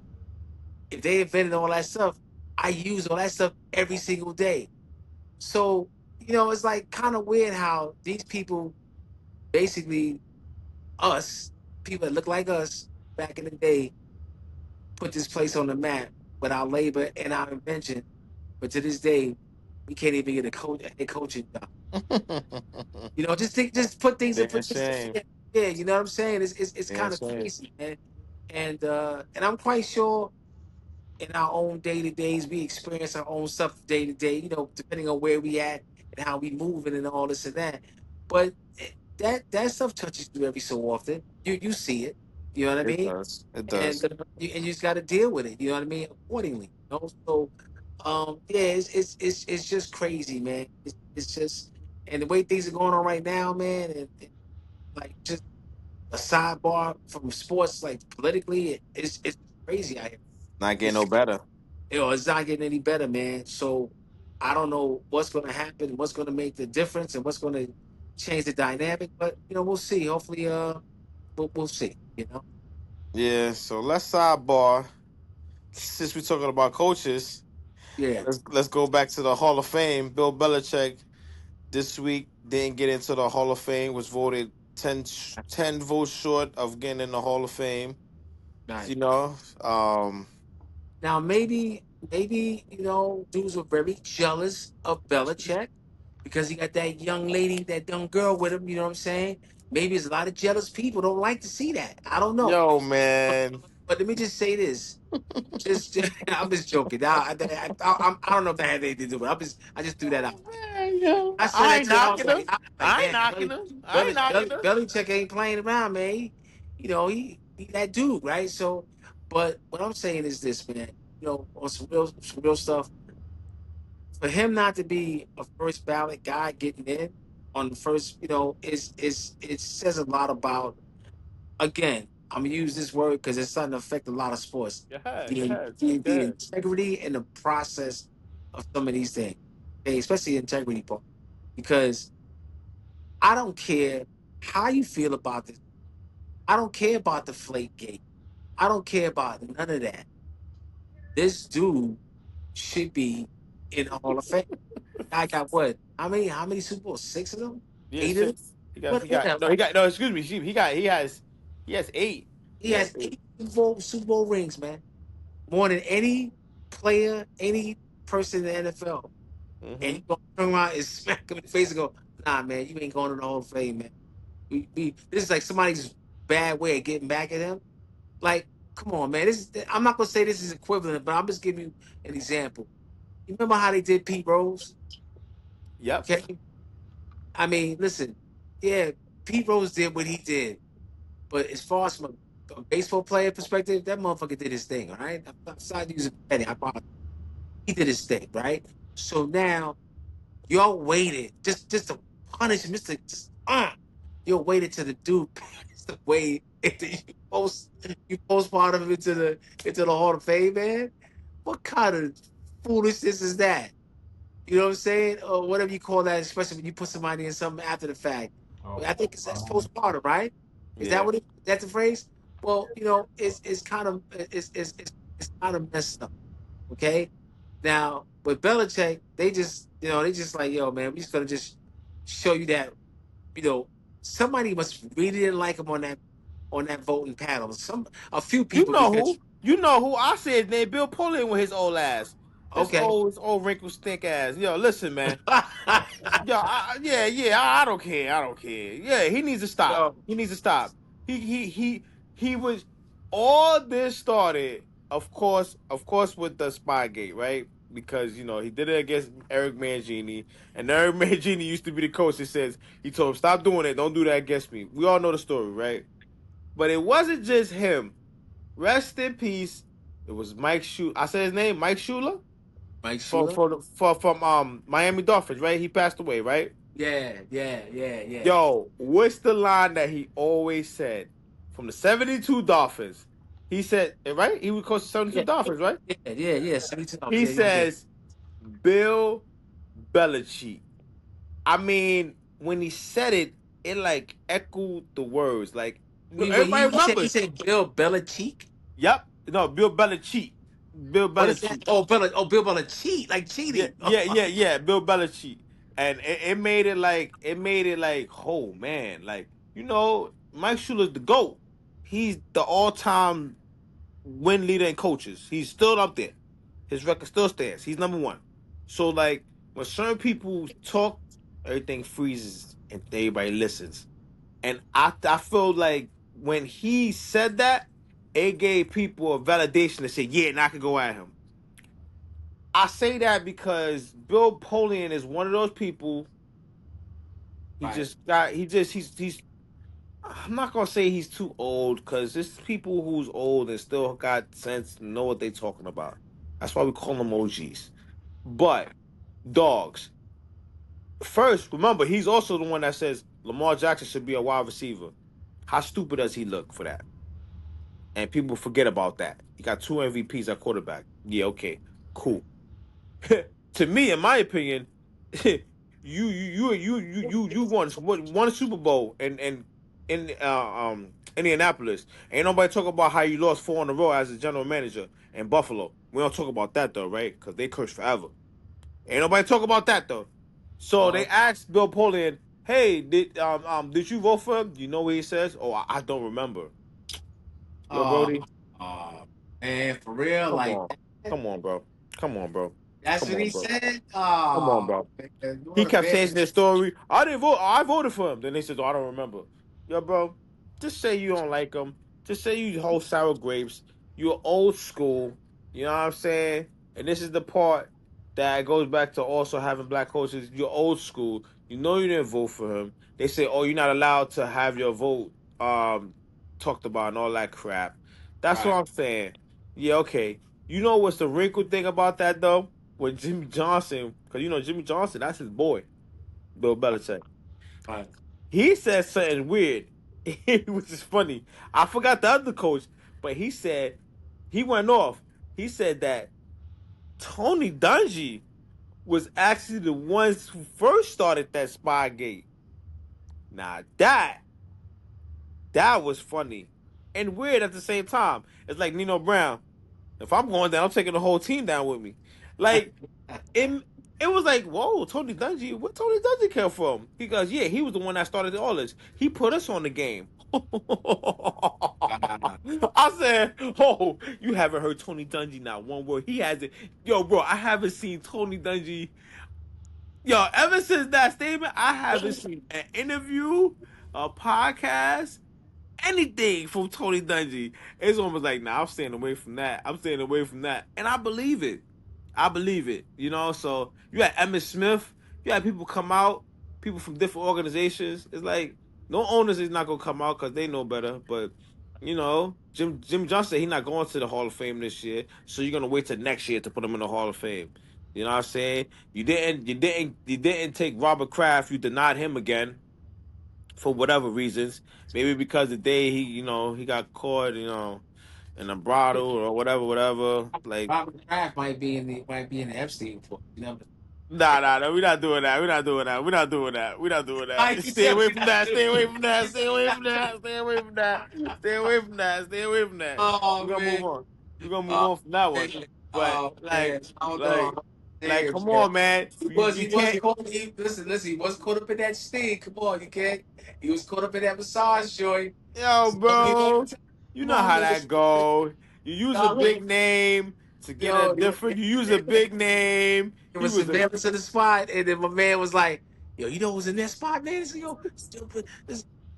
if they invented all that stuff, I use all that stuff every single day." So it's like kind of weird how these people basically us people that look like us back in the day put this place on the map with our labor and our invention. But to this day, we can't even get a coaching job. Just put things in Damn perspective. shame. Yeah, you know what I'm saying? It's Damn kind of shame. crazy, man. And I'm quite sure in our own day to days we experience our own stuff day to day. Depending on where we at and how we moving and all this and that. But that stuff touches you every so often. You see it. You know what I It mean? does. It And does. you just got to deal with it. You know what I mean? Accordingly. So yeah, it's just crazy, man. It's just and the way things are going on right now, man, and like just a sidebar from sports, like politically, it's crazy out here. Not getting no It's better. it's not getting any better, man. So I don't know what's going to happen, what's going to make the difference, and what's going to change the dynamic. But we'll see. Hopefully, we'll see. Yeah. So let's sidebar. Since we're talking about coaches, Yeah. let's go back to the Hall of Fame. Bill Belichick this week didn't get into the Hall of Fame. Was voted 10 votes short of getting in the Hall of Fame. Right. You know, um, Now maybe dudes were very jealous of Belichick because he got that young lady, that young girl with him. You know what I'm saying? Maybe there's a lot of jealous people don't like to see that. I don't know. yo, man. But let me just say this. I'm just joking. I don't know if that had anything to do with it. I just threw that out. Oh, man, yo. I said I that ain't to I was knocking him. like, I ain't damn, knocking him. I ain't knocking him. Belichick ain't playing around, man. He that dude, right? So, but what I'm saying is this, man. On some real stuff. For him not to be a first ballot guy getting in on the first, is it says a lot about. Again, I'm gonna use this word because it's starting to affect a lot of sports. Go ahead. Go The ahead. the, Go the ahead. integrity and the process of some of these things, okay, especially the integrity part, because I don't care how you feel about this. I don't care about the flake gate. I don't care about none of that. This dude should be in the Hall of Fame. I got what? How many Super Bowls? 6 of them? Yeah, 8 of them? six. He got Whatever. no. He got no. Excuse me. He has eight. He He has has eight. 8 Super Bowl rings, man. More than any player, any person in the NFL. And you Mm-hmm. gonna turn around and smack him in the face and go, nah, man, you ain't going to the Hall of Fame, man. This is like somebody's bad way of getting back at him. Like, come on, man. I'm not gonna say this is equivalent, but I'm just giving you an example. You remember how they did Pete Rose? Yep. Okay. I mean, listen, yeah, Pete Rose did what he did, but as far as from a baseball player perspective, that motherfucker did his thing, all right? I'm sorry using petty. I apologize. He did his thing, right? So now y'all waited just to punish Mr. You waited to the dude passed away after you post part of him into the Hall of Fame, man. What kind of foolishness is that? You know what I'm saying? Or whatever you call that, especially when you put somebody in something after the fact. Oh, I think that's um, postpartum, right? Is that Yeah. what that's the phrase? Well, it's kind of it's kind of messed up. Okay. Now with Belichick, they just like, yo, man, we just gonna just show you that, you know, somebody must really didn't like him on that voting panel. A few You people know because who? You know who? I said his name. Bill Pullen with his old ass. okay. His old wrinkled stink ass. Yo, listen, man. Yo, yeah. I don't care. I don't care. Yeah, he needs to stop. Yo, He needs to stop. He was. All this started, of course, with the Spygate, right? because he did it against Eric Mangini, and Eric Mangini used to be the coach that says he told him stop doing it, don't do that against me. We all know the story, right? But it wasn't just him. Rest in peace. It was Mike Shula. I said his name, Mike Shula, Mike from Shula. from Miami Dolphins, right? He passed away, right? Yeah. Yo, what's the line that he always said from the 72 Dolphins? He said, right? He would coach the 72 Yeah, Dolphins, right? yeah. 72 He yeah. says, Bill Belichick. I mean, when he said it, it like echoed the words. Like, Wait, everybody he remembers. said Bill Belichick. Yep. No, Bill Belichick. Bill What is that? Belichick. Bill Belichick, like Yeah, cheating. yeah. Bill Belichick. And it made it like, oh man, like, Mike Shula's the GOAT. He's the all-time win leader in coaches. He's still up there. His record still stands. He's number one. So like when certain people talk, everything freezes and everybody listens. And I feel like when he said that, it gave people a validation to say, yeah, now I can go at him. I say that because Bill Polian is one of those people. Right. He's I'm not gonna say he's too old because there's people who's old and still got sense and know what they talking about. That's why we call them OGs. But dogs. First, remember he's also the one that says Lamar Jackson should be a wide receiver. How stupid does he look for that? And people forget about that. He got 2 MVPs at quarterback. Yeah, okay, cool. To me, in my opinion, you won a Super Bowl in Indianapolis. Ain't nobody talk about how you lost 4 in a row as a general manager in Buffalo. We don't talk about that though, right? Because they curse forever. Ain't nobody talk about that though. So they asked Bill Polian, "Hey, did you vote for him?" You know what he says? Oh, I don't remember. Yo, Brody, Man, for real, come like on, come on, bro, come on, bro, that's come what on, he bro, said. come on, bro. Man, He what a kept changing bad. their story. I didn't vote. I voted for him. Then they said, "Oh, I don't remember." Yo, bro, just say you don't like him. Just say you hold sour grapes. You're old school. You know what I'm saying? And this is the part that goes back to also having black coaches. You're old school. You know you didn't vote for him. They say, "Oh, you're not allowed to have your vote talked about and all that crap." That's what Right, I'm saying. Yeah, okay. You know what's the wrinkle thing about that though? With Jimmy Johnson, because Jimmy Johnson, that's his boy, Bill Belichick. right. He said something weird, which is funny. I forgot the other coach, but he said he went off. He said that Tony Dungy was actually the ones who first started that Spygate. Now that was funny and weird at the same time. It's like Nino Brown. If I'm going down, I'm taking the whole team down with me. Like it, it was like, whoa, Tony Dungy, where Tony Dungy come from? Because yeah, he was the one that started all this. He put us on the game. Uh, I said, oh, you haven't heard Tony Dungy not one word. He hasn't. Yo, bro, I haven't seen Tony Dungy. Yo, ever since that statement, I haven't seen an interview, a podcast, anything from Tony Dungy. It's almost like, nah, I'm staying away from that. I'm staying away from that. And I believe it. I believe it. So you had Emmitt Smith, you had people come out, people from different organizations. It's like no owners is not gonna come out because they know better. But Jim Johnson, he's not going to the Hall of Fame this year, so you're gonna wait till next year to put him in the Hall of Fame. You know what I'm saying? You didn't take Robert Kraft. You denied him again for whatever reasons. Maybe because the day he got caught, in a brothel or whatever. Like, Robert Kraft might be in the Epstein report. You know, nah. We're not doing that. We're not doing that. We're not doing that. We're not doing that. Mike, you Stay tell away me from that. not Stay to. away from that. Stay away from that. Stay away from that. Stay away from that. Stay away from that. We're Oh gonna move man, on. We're gonna move oh on from that one. man, But oh man. like, I don't know. like, like, Damn, come man. on, man. He You, was you he was can't. caught. Listen. He was caught up in that sting. Come on, you can't. He was caught up in that massage joint. Yo, So he bro. won't You know long how as that go. You use a no, big name to get a yo, different. You use a big name. it He was was a. surveillance of the spot, and then my man was like, "Yo, you know who's in that spot, man?" He said, "Yo, stupid."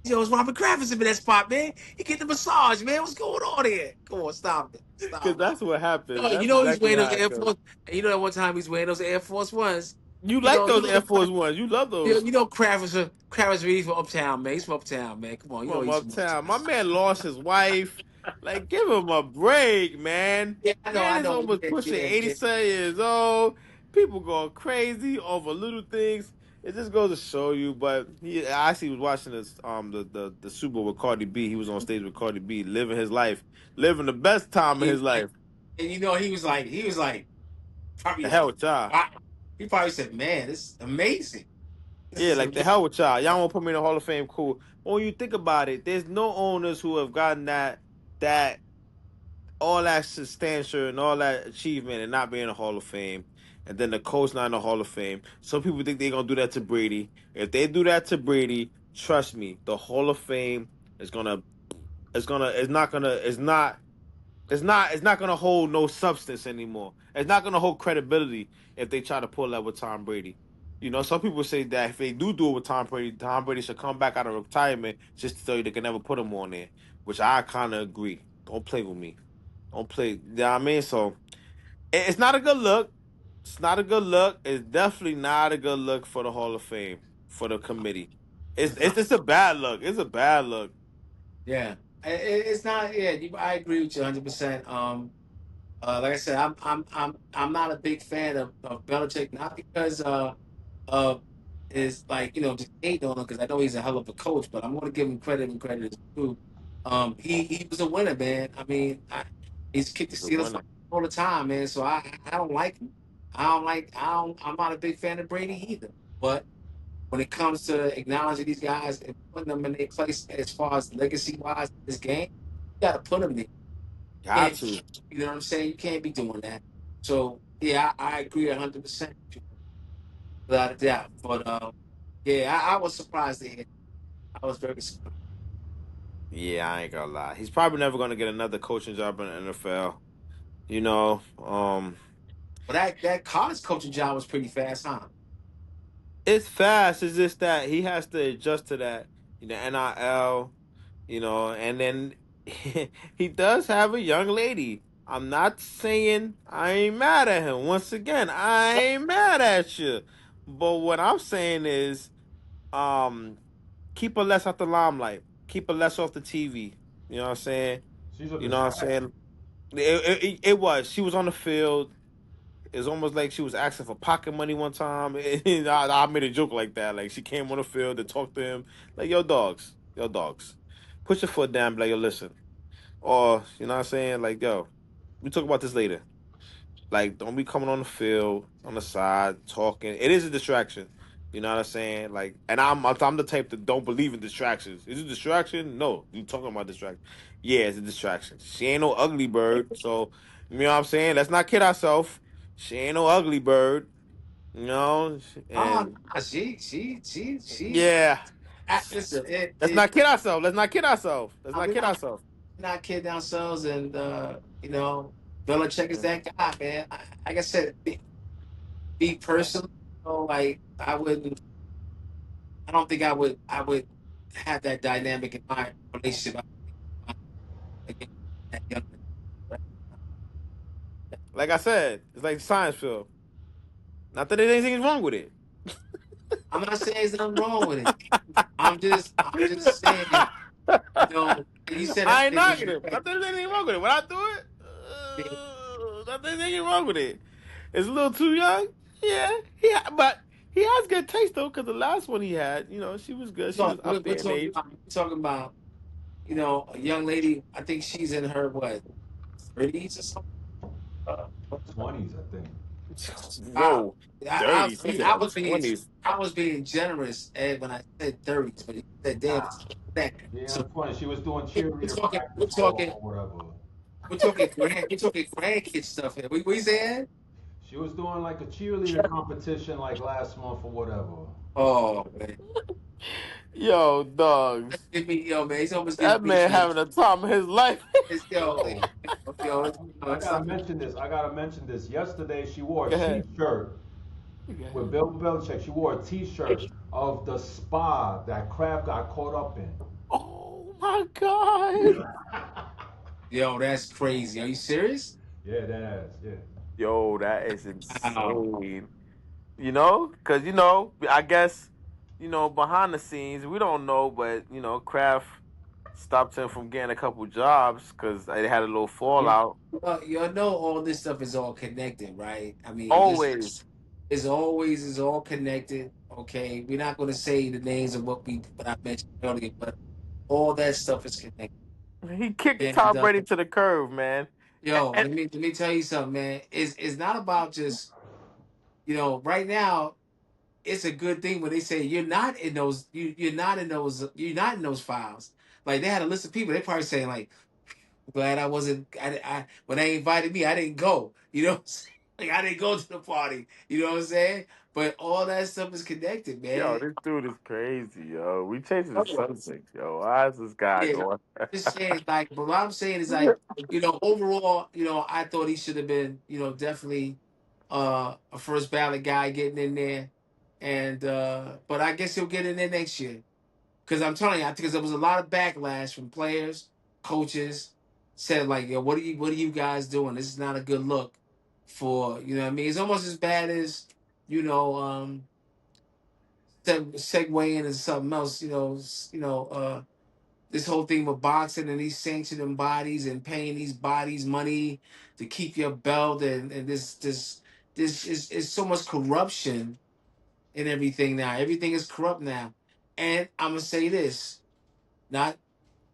Yo, it's Robert Kraft in that spot, man. He get the massage, man. What's going on here? Come on, stop it. Because Stop it. that's what happens. You That's know he's exactly wearing those how it Air goes. Force. And you know that one time he's wearing those Air Force Ones. You like You those know, Air Force Ones. You love those. you know Kraft is really from Uptown, man. He's from Uptown, man. Come on, you know From he's from uptown. My Uptown. man lost his wife. Like, give him a break, man. Yeah, Man I is know. almost Yeah, pushing yeah, yeah. 87 years old. People going crazy over little things. It just goes to show you. But I actually was watching this the Super Bowl with Cardi B. He was on stage with Cardi B, living his life, living the best time of He his was like, life. and you know, he was like, probably The like, hell with y'all. wow. He probably said, "Man, this is amazing. This Yeah, is like the amazing." hell with y'all. Y'all won't put me in the Hall of Fame. Cool. But when you think about it, there's no owners who have gotten that all that substantial and all that achievement and not being in the Hall of Fame, and then the coach not in the Hall of Fame. Some people think they're gonna do that to Brady. If they do that to Brady, trust me, the Hall of Fame is gonna it's not gonna hold no substance anymore. It's not gonna hold credibility if they try to pull that with Tom Brady. You know, some people say that if they do it with Tom Brady should come back out of retirement just to tell you they can never put him on there, which I kind of agree. Don't play with me. Don't play. You know what I mean? So it's not a good look. It's not a good look. It's definitely not a good look for the Hall of Fame for the committee. It's not. It's a bad look. It's a bad look. Yeah, it's not. Yeah, I agree with you 100%. Like I said, I'm not a big fan of Belichick, not because of is like just hate on him because I know he's a hell of a coach, but I'm going to give him credit and credit is due. He was a winner, man. I mean, he's kicked the It's a Steelers winner. all the time, man. So I don't like him. I'm not a big fan of Brady either. But when it comes to acknowledging these guys and putting them in their place as far as legacy wise in this game, you got to put them there. Got And to. you know what I'm saying? You can't be doing that. So yeah, I agree 100% without a doubt. But yeah, I was surprised to hear. I was very surprised. Yeah, I ain't gonna lie. He's probably never gonna get another coaching job in the NFL. You know, But that college coaching job was pretty fast, huh? it's fast. It's just that he has to adjust to that. You know, NIL. You know, and then he does have a young lady. I'm not saying I ain't mad at him. Once again, I ain't mad at you. But what I'm saying is, um, keep her less off the limelight. Keep her less off the TV. You know what I'm saying? She's a You know what I'm distraction. saying? It was. She was on the field. It's almost like she was asking for pocket money one time. I made a joke like that. Like she came on the field to talk to him. Like, yo, dogs. Put your foot down, be like, yo, listen. Or, you know what I'm saying? Like, yo, we talk about this later. Like, don't be coming on the field, on the side, talking. It is a distraction. You know what I'm saying? Like, and I'm the type that don't believe in distractions. Is it a distraction? No. You talking about distraction. Yeah, it's a distraction. She ain't no ugly bird. So, you know what I'm saying? Let's not kid ourselves. She ain't no ugly bird. You know? Oh, And no, she. yeah. Listen, Let's not kid ourselves. Let's not kid ourselves. Let's I not mean, kid ourselves. we're not kidding ourselves, and Belichick is that guy, man. Like I said, be personally, like I don't think I would have that dynamic in my relationship against that young man. Like I said, it's like science film. Not that there's anything wrong with it. I'm not saying there's nothing wrong with it. I'm just saying, you said I ain't everything was knocking him. respect. Not that there's anything wrong with it. When I do it, not that there's anything wrong with it. It's a little too young. Yeah, but he has good taste though, because the last one he had, you know, she was good. She was We're, up we're there in talking age. about a young lady. I think she's in her what 30s or something. Uh, 20s, I think. wow. Whoa, 30s. He I said was being 20s. I was being generous, Ed, when I said 30s, but you said damn, it's that. Yeah, So I'm 20. She was doing we're cheerleader talking we're practice talking or whatever. we're talking grandkid stuff here. We saying? She was doing like a cheerleader competition like last month or whatever. Oh man, Yo, dogs. give me man, he's almost getting That beat, man man. having a time of his life. It's Yo, I it's gotta something. mention this. I gotta mention this. Yesterday, she wore Go a ahead. T-shirt Go with ahead. Bill Belichick. She wore a T-shirt of the spa that Kraft got caught up in. my god. Yo, that's crazy. Are you serious? Yeah, that ass. Yeah. Yo, that is Wow. insane. Because I guess behind the scenes we don't know, but Kraft stopped him from getting a couple jobs because they had a little You, fallout. you know all this stuff is all connected, right? I mean, listen, Always, it's always is all connected. Okay, we're not going to say the names of what I mentioned earlier, but all that stuff is connected. he kicked And Tom Brady to the curb, man. yo, And let me tell you something, man. It's not about just right now. It's a good thing when they say you're not in those you're not in those files. Like they had a list of people. They probably saying like, glad I wasn't. I when they invited me, I didn't go. You know, what I'm saying? Like I didn't go to the party. You know what I'm saying? But all that stuff is connected, yo, man. this dude is crazy, yo. We changing the Oh, subject, yo. Why is this guy yeah, going? just saying. Like, but what I'm saying is like, overall, I thought he should have been, definitely a first ballot guy getting in there, and but I guess he'll get in there next year. Because I'm telling you, I think 'cause there was a lot of backlash from players, coaches, said like, "Yo, what are you guys doing? This is not a good look for what I mean." It's almost as bad as you know, segue into something else. This whole thing with boxing and these sanctioning bodies and paying these bodies money to keep your belt and this is so much corruption in everything now. Everything is corrupt now, and I'm gonna say this. Not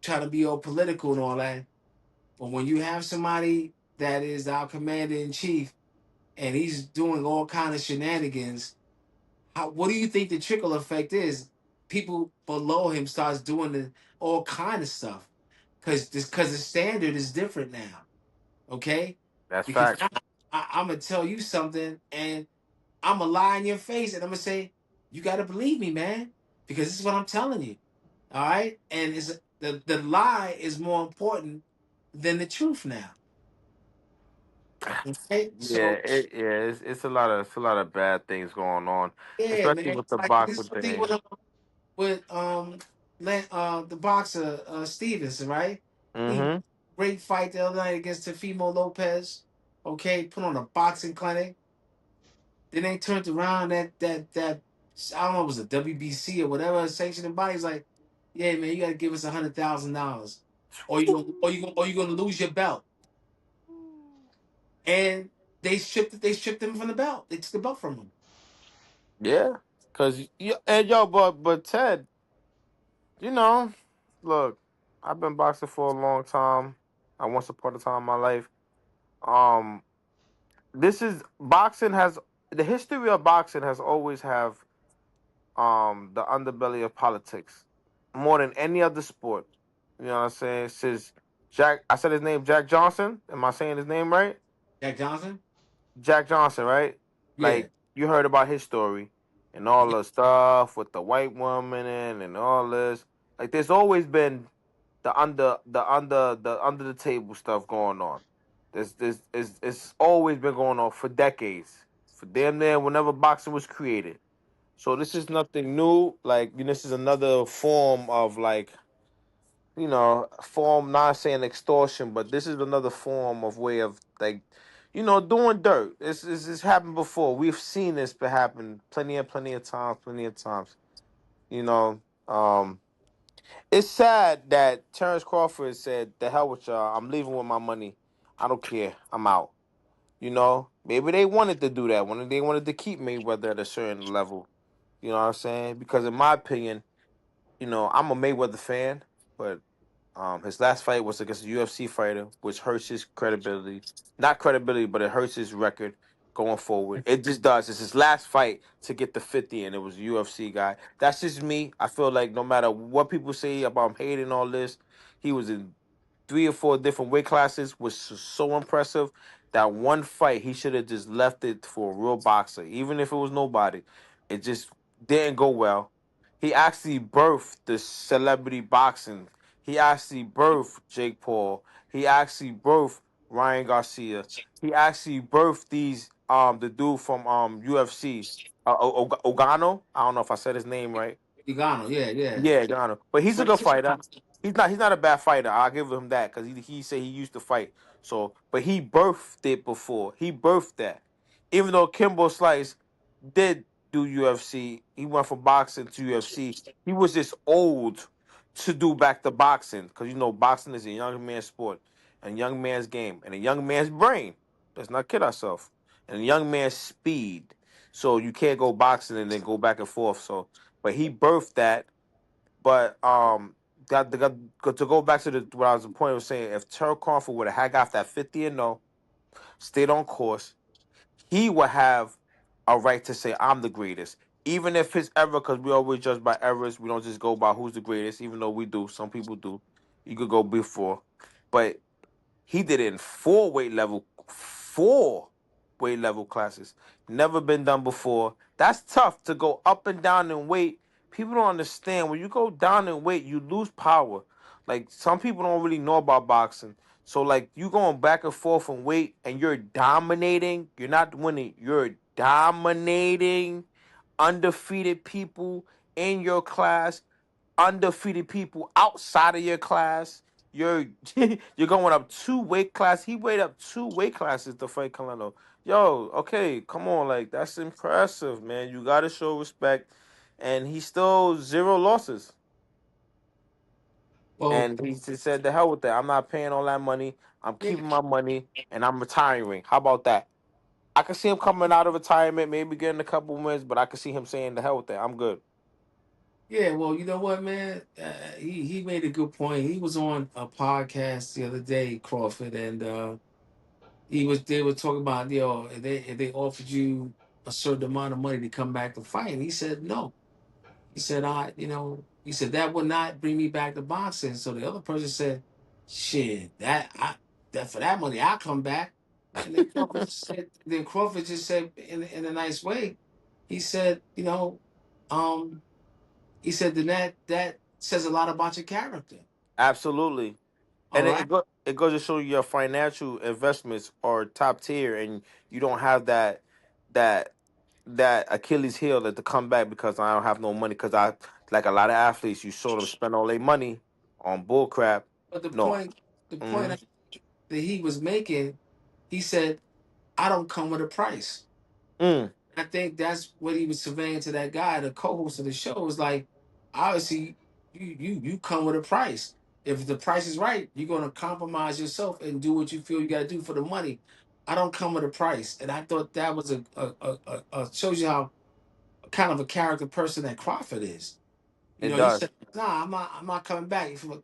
trying to be all political and all that. But when you have somebody that is our commander in chief and he's doing all kind of shenanigans, what do you think the trickle effect is? People below him starts doing all kind of stuff because the standard is different now. Okay, That's because facts. I'm gonna tell you something and I'm gonna lie in your face and I'm gonna say you gotta believe me, man, because this is what I'm telling you. All right, and it's the lie is more important than the truth now. Okay, Yeah, so it's a lot of bad things going on, yeah, especially man, with the like boxing this thing thing. with the boxer Stevenson, right? He Mm-hmm. great fight the other night against Tefimo Lopez. Okay, put on a boxing clinic. Then they turned around that I don't know, it was a WBC or whatever sanctioning body's like, yeah, man, you got to give us $100,000, or you gonna lose your belt. And they stripped him from the belt. They took the belt from him. Yeah, cause and yo, but Ted, you know, look, I've been boxing for a long time. I once upon a time in my life. Um, this is boxing has the history of boxing has always have the underbelly of politics more than any other sport. You know what I'm saying? Since Jack, I said his name, Jack Johnson. Am I saying his name right? Jack Johnson. Jack Johnson, right? Yeah. Like you heard about his story and all Yeah. the stuff with the white woman and all this. Like there's always been the under the table stuff going on. This it's always been going on for decades. For damn near whenever boxing was created. So this is nothing new. Like this is another form of like form, not saying extortion, but this is another form of way of like, doing dirt. It's happened before. We've seen this happen plenty of times. You know, it's sad that Terrence Crawford said, "The hell with y'all. I'm leaving with my money. I don't care. I'm out." Maybe they wanted to do that. When they wanted to keep Mayweather at a certain level. You know what I'm saying? Because in my opinion, I'm a Mayweather fan, but his last fight was against a UFC fighter, which hurts his credibility. Not credibility, but it hurts his record going forward. It just does. It's his last fight to get the 50, and it was a UFC guy. That's just me. I feel like no matter what people say about him hating all this, he was in 3 or 4 different weight classes, was so impressive. That one fight, he should have just left it for a real boxer, even if it was nobody. It just didn't go well. He actually birthed the celebrity boxing. He actually birthed Jake Paul. He actually birthed Ryan Garcia. He actually birthed these the dude from UFC, Ogano. I don't know if I said his name right. Lugano. Yeah, yeah. Yeah, Ogano. But he's a Great good super fighter. fighter. He's not a bad fighter. I'll give him that because he said he used to fight. So, but he birthed it before. He birthed that. Even though Kimbo Slice did do UFC, he went from boxing to UFC. He was just old to do back to boxing because boxing is a young man's sport, and a young man's game, and a young man's brain. Let's not kid ourselves. And a young man's speed. So you can't go boxing and then go back and forth. So, but he birthed that. But to go back to what I was the point of saying, if Terrell Crawford would have got that 50-0, stayed on course, he would have a right to say I'm the greatest. Even if his ever, because we always judge by errors, we don't just go by who's the greatest. Even though we do, some people do. You could go before, but he did it in four weight level classes. Never been done before. That's tough to go up and down in weight. People don't understand when you go down in weight, you lose power. Like some people don't really know about boxing. So like you going back and forth in weight and you're dominating. You're not winning. You're dominating undefeated people in your class, undefeated people outside of your class. You're you're going up two weight class. He weighed up two weight classes to fight Canelo. Yo, okay, come on, like that's impressive, man. You gotta show respect. And he still zero losses. Well, And he just said, "The hell with that. I'm not paying all that money. I'm yeah, keeping my money, and I'm retiring." How about that? I can see him coming out of retirement, maybe getting a couple wins, but I can see him saying, "The hell with that. I'm good." yeah. Well, you know what, man? He made a good point. He was on a podcast the other day, Crawford, and they were talking about if they offered you a certain amount of money to come back to fight, and he said no. He said, he said that would not bring me back to boxing. So the other person said, shit, that for that money, I'll come back. And then Crawford just said in a nice way, he said, um, he said that says a lot about your character. Absolutely. All And right. it goes to show you your financial investments are top tier, and you don't have that that Achilles heel that to come back because I don't have no money. Because I like a lot of athletes, you saw them spend all their money on bull crap. But No, the point hmm that he was making, he said, I don't come with a price. mm, I think that's what he was surveying to that guy, the co-host of the show. Was like, obviously, you come with a price. If the price is right, you're gonna compromise yourself and do what you feel you gotta do for the money. I don't come with a price, and I thought that was a shows you how kind of a character person that Crawford is. it He does. said, "Nah, I'm not coming back for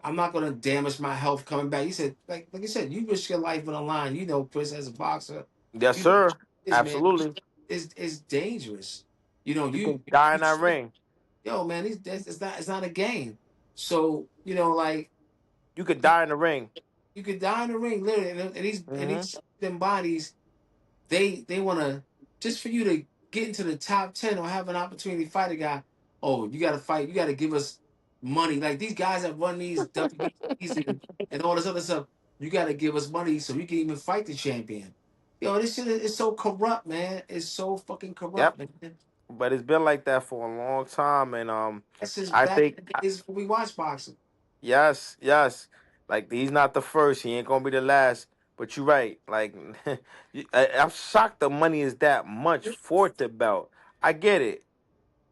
I'm not gonna damage my health coming back." He said, like you said, you risk your life on the line. Chris, as a boxer, Yes, you know, sir. is man Absolutely. is dangerous. You can die in that ring. Yo, man, it's not a game. So like You could die in the ring. you could die in the ring, literally, Hmm these them bodies, they want to just for you to get into the top 10 or have an opportunity to fight a guy. Oh, you got to fight. You got to give us money. Like these guys that run these WBCs and all this other stuff. You got to give us money so you can even fight the champion. Yo, this shit is so corrupt, man. It's so fucking corrupt, Yep. man. But it's been like that for a long time, and That's just I back think in the days when we watch boxing. yes, yes. Like he's not the first. He ain't gonna be the last. But you're right. Like I'm shocked the money is that much for the belt. I get it.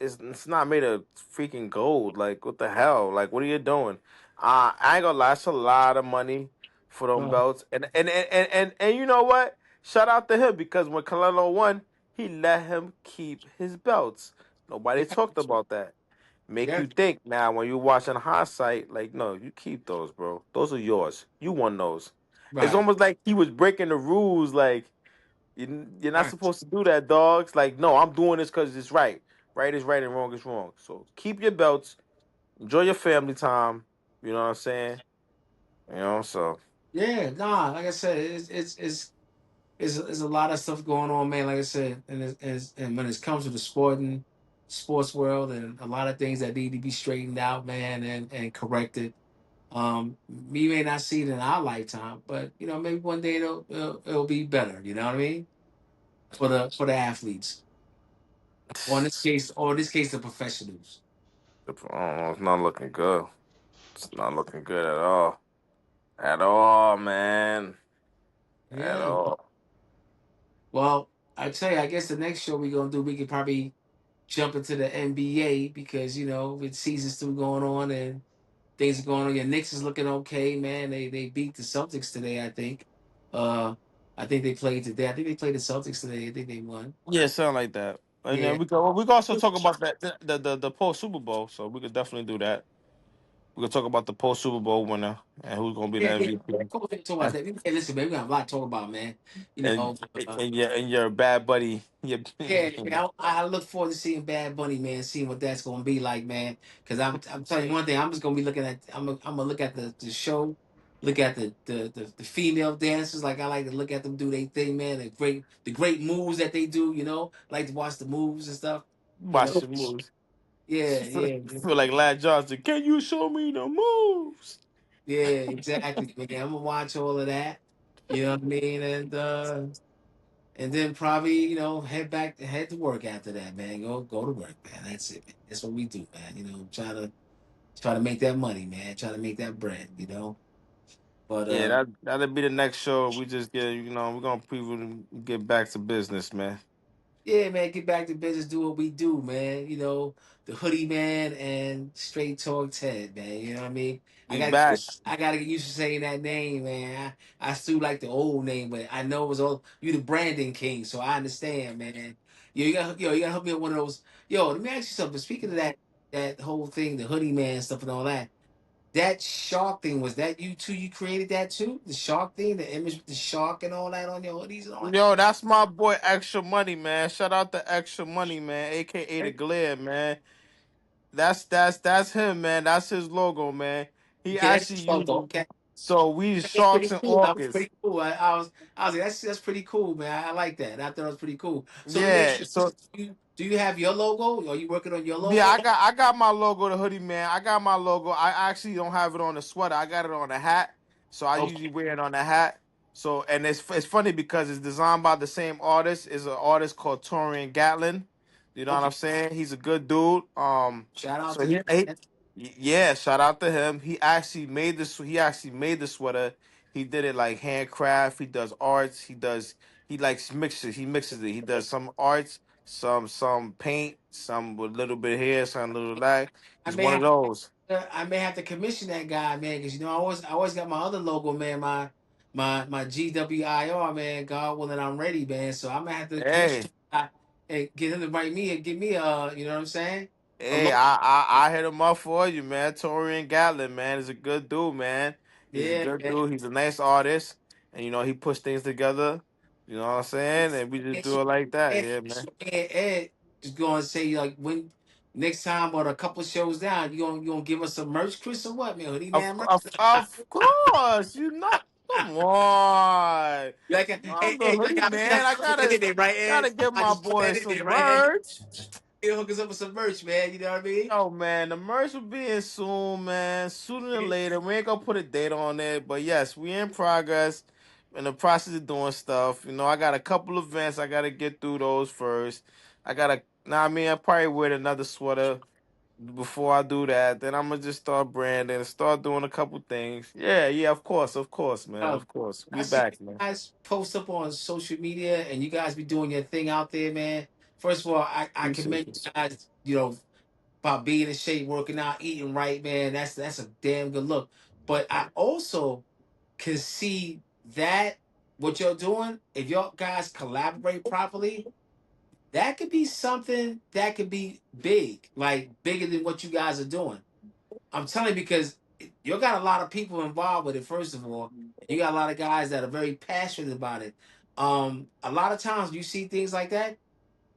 It's not made of freaking gold. Like what the hell? Like what are you doing? I ain't gonna lie. It's a lot of money for them Well, belts. And you know what? Shout out to him because when Canelo won, he let him keep his belts. Nobody yeah, talked about that. Make yeah, you think now when you're watching hindsight, like, no, you keep those, bro. Those are yours. You won those. It's right, almost like he was breaking the rules. Like, you're not right. supposed to do that, dogs. Like, no, I'm doing this because it's right. Right is right and wrong is wrong. So keep your belts. Enjoy your family time. You know what I'm saying? So. Yeah, nah. Like I said, it's a lot of stuff going on, man. Like I said, and when it comes to the sports world, and a lot of things that need to be straightened out, man, and corrected. We may not see it in our lifetime, but maybe one day it'll be better. You know what I mean? For the athletes, or in this case, the professionals. I don't know. It's not looking good. It's not looking good at all. At all, man. At Yeah. all. Well, I tell you, I guess the next show we're gonna do, we could probably jump into the NBA because with season still going on and things are going on. Your Knicks is looking okay, man. They beat the Celtics today, I think. Uh, I think they played today. I think they played the Celtics today. I think they won. Yeah, something like that. And then Yeah. we can also talk about that the post Super Bowl. So we could definitely do that. We could talk about the post Super Bowl winner and who's gonna be the Yeah. MVP. Cool. Talk about that. Hey, listen, man, we got a lot to talk about, man. You know, uh, And your bad buddy. yeah, I look forward to seeing Bad Bunny, man, seeing what that's gonna be like, man. Because I'm telling you one thing, I'm just gonna be looking at I'm gonna look at the show, look at the female dancers, like I like to look at them do their thing, man. The great moves that they do, I like to watch the moves and stuff, you Watch know. the moves. Yeah, Feel, yeah, feel like Lad Johnson. Can you show me the moves? yeah, exactly, man. I'm gonna watch all of that, you know what I mean, and then probably, head to work after that, man. Go to work, man. That's it, man. That's what we do, man. Try to make that money, man. Try to make that bread. But Yeah, that'll be the next show. We just get we're gonna preview and get back to business, man. yeah, man, get back to business, do what we do, man. The hoodie man and straight talk Ted, man. You know what I mean? I We got back. I gotta get used to saying that name, man. I still like the old name, but I know it was all you the branding king, so I understand, man. You gotta help me with one of those. Yo, let me ask you something. Speaking of that whole thing, the hoodie man stuff and all that. That shark thing, was that you too? You created that too? The shark thing, the image with the shark and all that on your hoodies and all Yo, that's my boy Extra Money, man. Shout out to Extra Money, man, aka the that? Glare, man. That's him, man. That's his logo, man. He Okay, that's actually dope, though. used Okay, so we that's sharks pretty and cool. That was orcas. pretty cool. I was like, that's pretty cool, man. I like that. I thought it was pretty cool. So let me ask Yeah, you, so do you have your logo? Are you working on your yeah, logo? I got my logo, the hoodie, man. I got my logo. I actually don't have it on the sweater. I got it on the hat. So I usually Okay, wear it on the hat. So and it's funny because it's designed by the same artist. Is an artist called Torian Gatlin. You know what I'm okay. saying? He's a good dude. Shout out So to him, man. yeah, shout out to him. He actually made this. He actually made the sweater. He did it like handcraft. He does arts. He likes mixes. He mixes it. He does some arts, some paint, some with a little bit here, some little that. I He's may one of have those. I may have to commission that guy, man, because I always got my other logo, man, my GWIR, man. God willing, I'm ready, man. So I'm gonna have to commission Hey, that guy and get him to write me and give me you know what I'm saying? A hey, logo. I hit him up for you, man. Torian Gatlin, man, is a good dude, man. He's a Yeah, good man. dude. He's a nice artist, and he puts things together. You know what I'm saying? And we just And so, do it like that, Ed, yeah, man. so Ed just going to say like when next time or a couple shows down, you gonna give us some merch, Chris, or what, man? Hoodie Of, man merch. of, of course, come on. You like, I'm the you hoodie got man. I put that gotta in there, right, gotta Ed? give I my just put boy that in there, some right, Ed? merch. You hook us up with some merch, man. You know what I mean? Yo, man, the merch will be in soon, man. Sooner than later. We ain't gonna put a date on it, but yes, we in progress. In the process of doing stuff. I got a couple events. I gotta get through those first. Now, I mean, I probably wear another sweater before I do that. Then I'm gonna just start branding and start doing a couple things. Yeah, yeah, of course, man, Um, of course. I We see back, you man. guys post up on social media, and you guys be doing your thing out there, man. First of all, I Appreciate commend this. you guys. About being in shape, working out, eating right, man. That's a damn good look. But I also can see that what you're doing, if your guys collaborate properly, that could be something that could be big, like bigger than what you guys are doing. I'm telling you because you got a lot of people involved with it. First of all, you got a lot of guys that are very passionate about it. A lot of times you see things like that,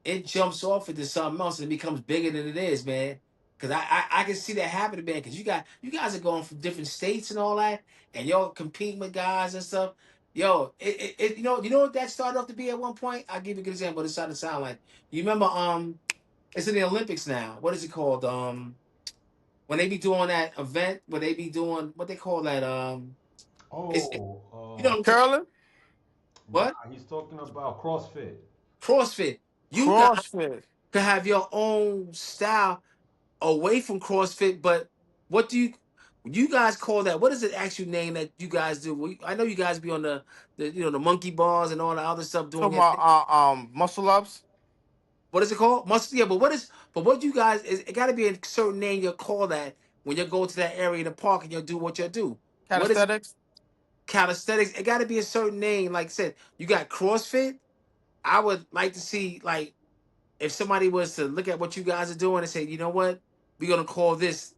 it jumps off into something else and it becomes bigger than it is, man. Because I can see that happening, man. Because you guys are going from different states and all that, and y'all competing with guys and stuff. Yo, you know what that started off to be at one point. I'll give you a good example. What it started to sound like. You remember it's in the Olympics now. What is it called? When they be doing that event, where they be doing what they call that it's you know what I'm talking Curling, nah, what he's talking about CrossFit. CrossFit. You guys CrossFit. can have your own style away from CrossFit, but what do you? You guys call that? What is the actual name that you guys do? I know you guys be on the monkey bars and all the other stuff doing Talking your thing. about muscle ups, What is it called? Must yeah, but what you guys is it got to be a certain name you call that when you go to that area in the park and you do what you do. What is calisthenics. calisthenics? It got to be a certain name. Like I said, you got CrossFit. I would like to see like if somebody was to look at what you guys are doing and say, you know what, we're gonna call this,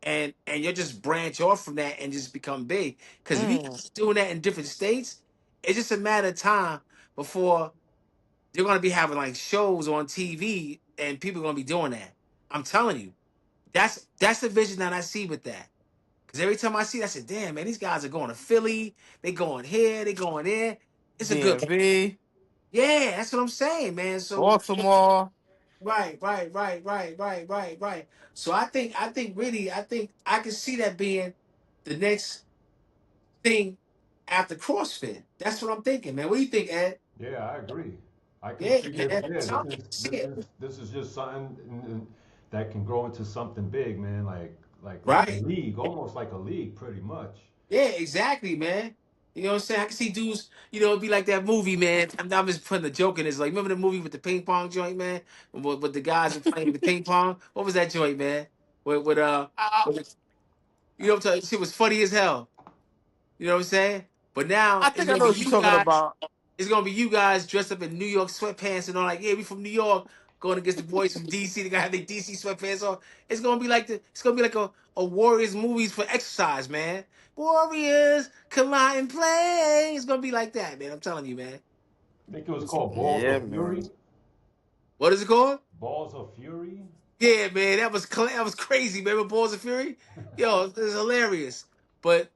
and you'll just branch off from that and just become big. Because if you Mm. keep doing that in different states, it's just a matter of time before you're gonna be having like shows on TV and people are gonna be doing that. I'm telling you, that's the vision that I see with that. Because every time I see that, I say, damn man, these guys are going to Philly, they going here, they going there. It's a good, DMV, yeah, that's what I'm saying, man. So Baltimore. right. So I think I can see that being the next thing after CrossFit. That's what I'm thinking, man. What do you think, Ed? Yeah, I agree. I can Yeah, see man. this. Yeah, I can see it. this is just something that can grow into something big, man. Like a Right. league, almost like a league, pretty much. Yeah, exactly, man. You know what I'm saying? I can see dudes, it'd be like that movie, man. I'm just putting a joke in this. Like, remember the movie with the ping pong joint, man? With the guys were playing the ping pong? What was that joint, man? I, With, you know what I'm talking? Shit was funny as hell. You know what I'm saying? But now I it's think I gonna know be what you're you talking guys. about. It's gonna be you guys dressed up in New York sweatpants and all like, yeah, we from New York, going against the boys from DC. They gotta have their DC sweatpants on. It's gonna be like a Warriors movies for exercise, man. Warriors come out and play. It's gonna be like that, man. I'm telling you, man. I think it was called Balls Yeah, of man. Fury. What is it called? Balls of Fury. Yeah, man, that was crazy, man. With Balls of Fury, yo, it's hilarious. But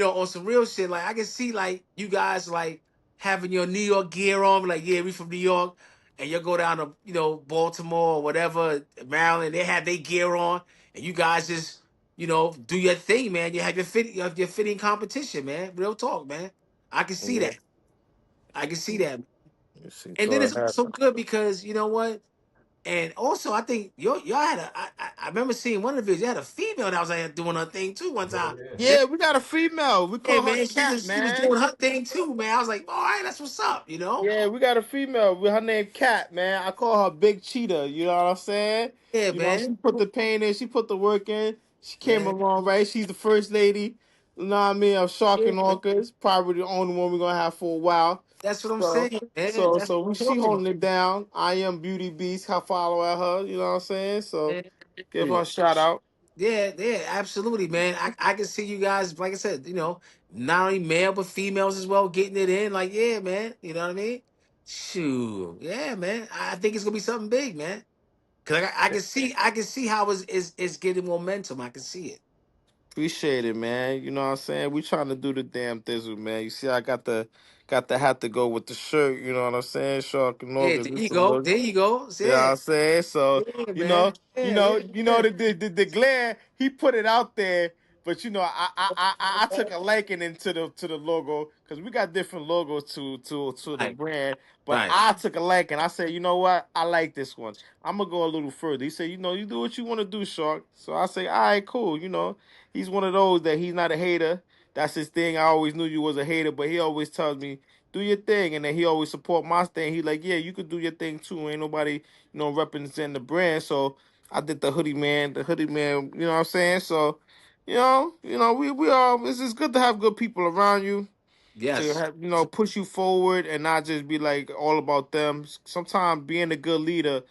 on some real shit, like I can see like you guys like having your New York gear on, like, yeah, we from New York, and you go down to, Baltimore or whatever, Maryland, they have their gear on, and you guys just, do your thing, man. You have your fitting competition, man. Real talk, man. I can see Yeah. that. I can see that. Let's see, And then thought it's I had. also good because you know what? And also, I think y'all had I remember seeing one of the videos. You had a female that was like doing her thing too one Yeah, time. yeah. Yeah, Yeah, we got a female. We yeah, call her man. She Cat, was she was man. doing her thing too, man. I was like, all right, that's what's up. Yeah, we got a female. Her name Cat, man. I call her Big Cheetah. You know what I'm saying? Yeah, You know, she man. put the pain in. She put the work in. She came Man, along right. She's the first lady. You know what I mean? Of Shark yeah, and man. Orcas. Probably the only one we're gonna have for a while. That's what I'm So, saying, man. so, That's so what we I'm she talking holding about. it down. I am Beauty Beast. I follow at her. You know what I'm saying? So, give her Yeah, a shout out. yeah, absolutely, man. I can see you guys, like I said, not only male but females as well, getting it in. Like, yeah, man. You know what I mean? Shoot, yeah, man. I think it's gonna be something big, man. Cause I can see how it's getting momentum. I can see it. Appreciate it, man. You know what I'm saying? We trying to do the damn thizzle, man. You see, I got the hat to go with the shirt. You know what I'm saying? Shark and Yeah, August. there It's you a go. look. There you go. You know what Yeah, I'm saying? So, yeah, you man. know, you Yeah, know, yeah, you know yeah. the glare. He put it out there, but I took a liking into the logo because we got different logos to the Right, brand. But right, I took a liking. I said, you know what? I like this one. I'm gonna go a little further. He said, you do what you want to do, Shark. So I say, all right, cool. He's one of those that he's not a hater. That's his thing. I always knew you was a hater, but he always tells me, do your thing, and then he always support my thing. He like, yeah, you could do your thing too. Ain't nobody, representing the brand. So I did the hoodie man, you know what I'm saying? So, we all it's just good to have good people around you to yes, have, push you forward and not just be like all about them. Sometimes being a good leader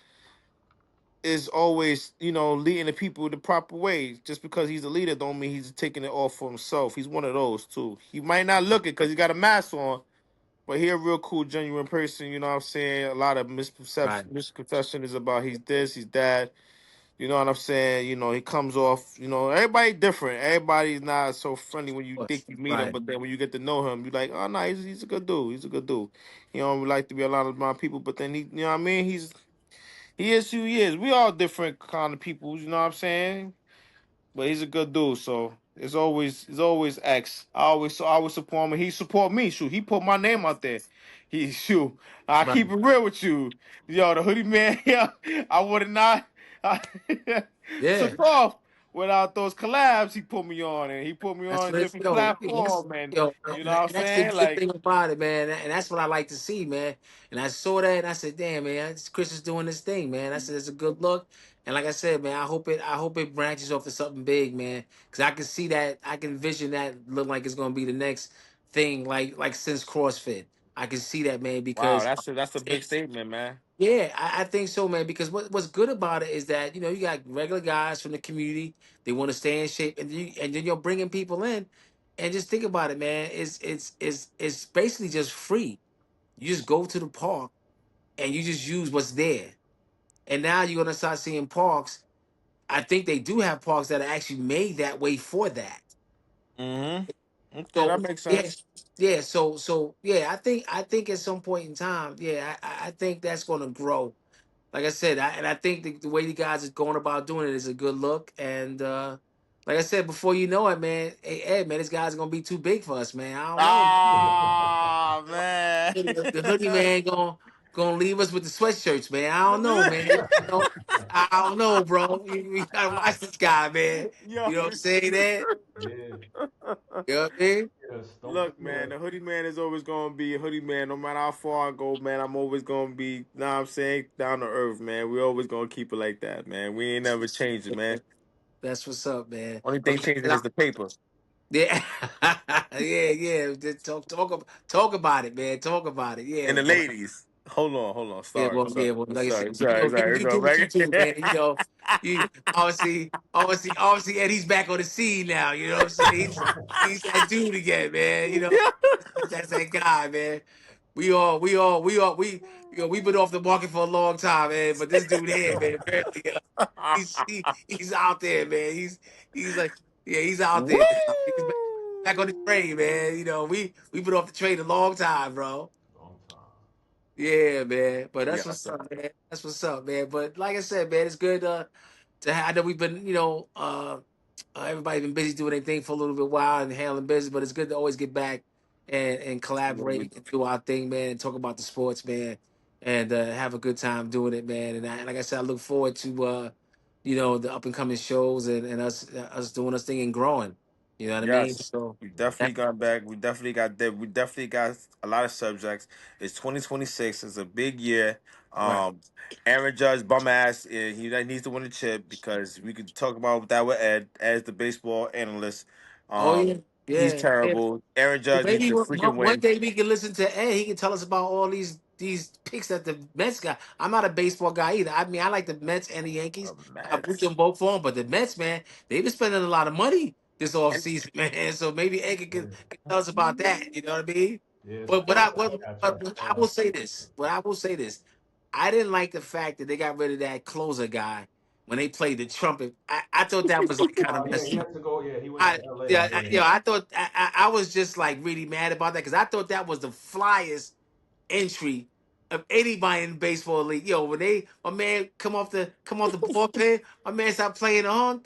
is always, leading the people the proper way. Just because he's a leader don't mean he's taking it all for himself. He's one of those too. He might not look it because he got a mask on, but he a real cool, genuine person. You know what I'm saying? A lot of right, misconception is about he's this, he's that. You know what I'm saying? He comes off. Everybody different. Everybody's not so friendly when you of think course, you meet him, right, but then when you get to know him, you're like, oh no, he's a good dude. He's a good dude. He don't like to be around my people, but then you know what I mean? He is who he is. We all different kind of people. You know what I'm saying? But he's a good dude, so it's always X. I always support him, and he support me. Shoot, he put my name out there. Shoot, I right. keep it real with you, yo. The hoodie man, yeah. I would have not. Yeah, Took off. without those collabs he put me on, and he put me That's on what it's different yo, platform, and yo, you know what I'm that's the saying? good Like, thing about it, man. And that's what I like to see, man. And I saw that and I said, damn, man, Chris is doing this thing, man. I said it's a good look. And like I said, man, I hope it branches off to something big, man. Cause I can see that, I can vision that look like it's gonna be the next thing, like since CrossFit. I can see that, man, wow, because that's a big statement, man. yeah, I think so, man. Because what's good about it is that you got regular guys from the community. They want to stay in shape, and then you're bringing people in, and just think about it, man. It's basically just free. You just go to the park and you just use what's there. And now you're gonna start seeing parks. I think they do have parks that are actually made that way for that. Mm-hmm. Okay, So that makes yeah, sense. yeah. So yeah, I think at some point in time, yeah, I think that's gonna grow. Like I said, I think the way the guys is going about doing it is a good look. And like I said, before you know it, man, hey Ed, man, this guy's gonna be too big for us, man. I don't know. Ah, man. The hoodie man gonna leave us with the sweatshirts, man. I don't know, man. I don't know, bro. We gotta watch this guy, man. Yo. You know what I'm saying, Ed? Yeah. You know what I mean? Yes. Don't Look, do man, that. the hoodie man is always gonna be a hoodie man. No matter how far I go, man, I'm always gonna be, know what I'm saying, down to earth, man. We always gonna keep it like that, man. We ain't never change it, man. That's what's up, man. Only thing changing is the paper. Yeah, yeah. Just talk about it, man. Talk about it. And Yeah, the but ladies. Hold on. yeah, Sorry, sorry, like I said, sorry, sorry, sorry. you Go do what you back. do, man. You obviously, Eddie's back on the scene now. You know what I'm saying? He's that dude again, man. Yeah. That's that guy, man. We've been off the market for a long time, man. But this dude here, man, apparently, he's out there, man. He's like, yeah, he's out Woo! there now. He's back on the train, man. We've been off the train a long time, bro. Long time. Yeah, man. But Yeah. that's what's up, man. That's what's up, man. But like I said, man, it's good to have. I know we've been, everybody's been busy doing their thing for a little bit while and handling business, but it's good to always get back and collaborate and do our thing, man, and talk about the sports, man, and have a good time doing it, man. And like I said, I look forward to the up and coming shows and us doing this thing and growing. You know what I mean? Yes, So we definitely got back. We definitely got a lot of subjects. It's 2026. It's a big year. right. Um, Aaron Judge bum ass. He needs to win the chip because we could talk about that with Ed as the baseball analyst. Oh yeah, He's yeah. terrible. Aaron Well, Judge needs maybe to freaking one win. day we can listen to Ed. He can tell us about all these picks that the Mets got. I'm not a baseball guy either. I mean, I like the Mets and the Yankees. I root Mets. them both for them, but the Mets, man, they've been spending a lot of money this And offseason, man. So maybe Ed Yeah. can tell us about that. You know what I mean? Yeah. But Sports got you I will spoiled. say this. But I will say this. I didn't like the fact that they got rid of that closer guy when they played the trumpet. I thought that was like kind of Yeah, he messed up. had to go. Yeah, he went to LA. Yeah. I thought I was just like really mad about that because I thought that was the flyest entry of anybody in the baseball league. Yo, when my man come off the bullpen, my man started playing on.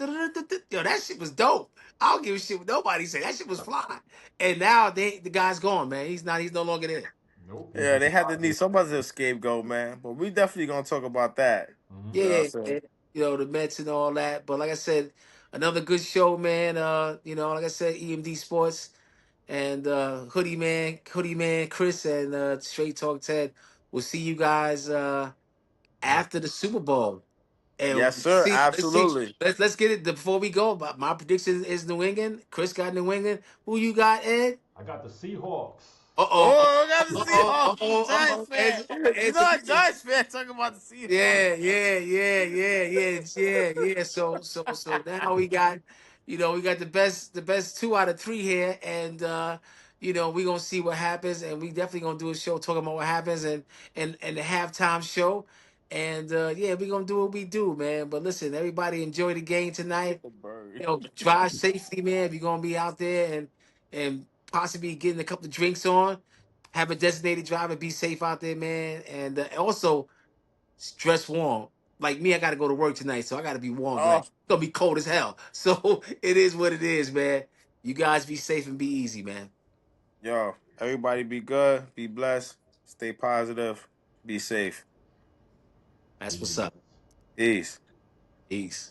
Yo, that shit was dope. I don't give a shit what nobody say. That shit was fly. And now the guy's gone, man. He's no longer there. Nope. He yeah, just they had to retired. need somebody to scapegoat, man. But we definitely gonna talk about that. You know what I'm Yeah, saying? man. The Mets and all that. But like I said, another good show, man. Like I said, EMD Sports. And Hoodie Man, Chris, and Straight Talk Ted. We'll see you guys Yep. after the Super Bowl. Yes, And sir. let's see, Absolutely. let's get it before we go. My prediction is New England. Chris got New England. Who you got, Ed? I got the Seahawks. Uh oh, Oh, I got the Seahawks. Giants fan. Ed's, You Ed's know, a a Giants fan talking about the Seahawks. yeah. So now we got the best two out of three here, and we gonna see what happens, and we definitely gonna do a show talking about what happens, and the halftime show, and yeah, we gonna do what we do, man. But listen, everybody enjoy the game tonight. The bird. Drive safely, man. If you're gonna be out there and possibly getting a couple of drinks on, have a designated driver. Be safe out there, man. And also dress warm. Like me, I got to go to work tonight, so I got to be warm tonight. Oh, It's gonna be cold as hell. So it is what it is, man. You guys be safe and be easy, man. yo, everybody be good, be blessed, stay positive, be safe. That's what's Peace. up. Peace. Peace.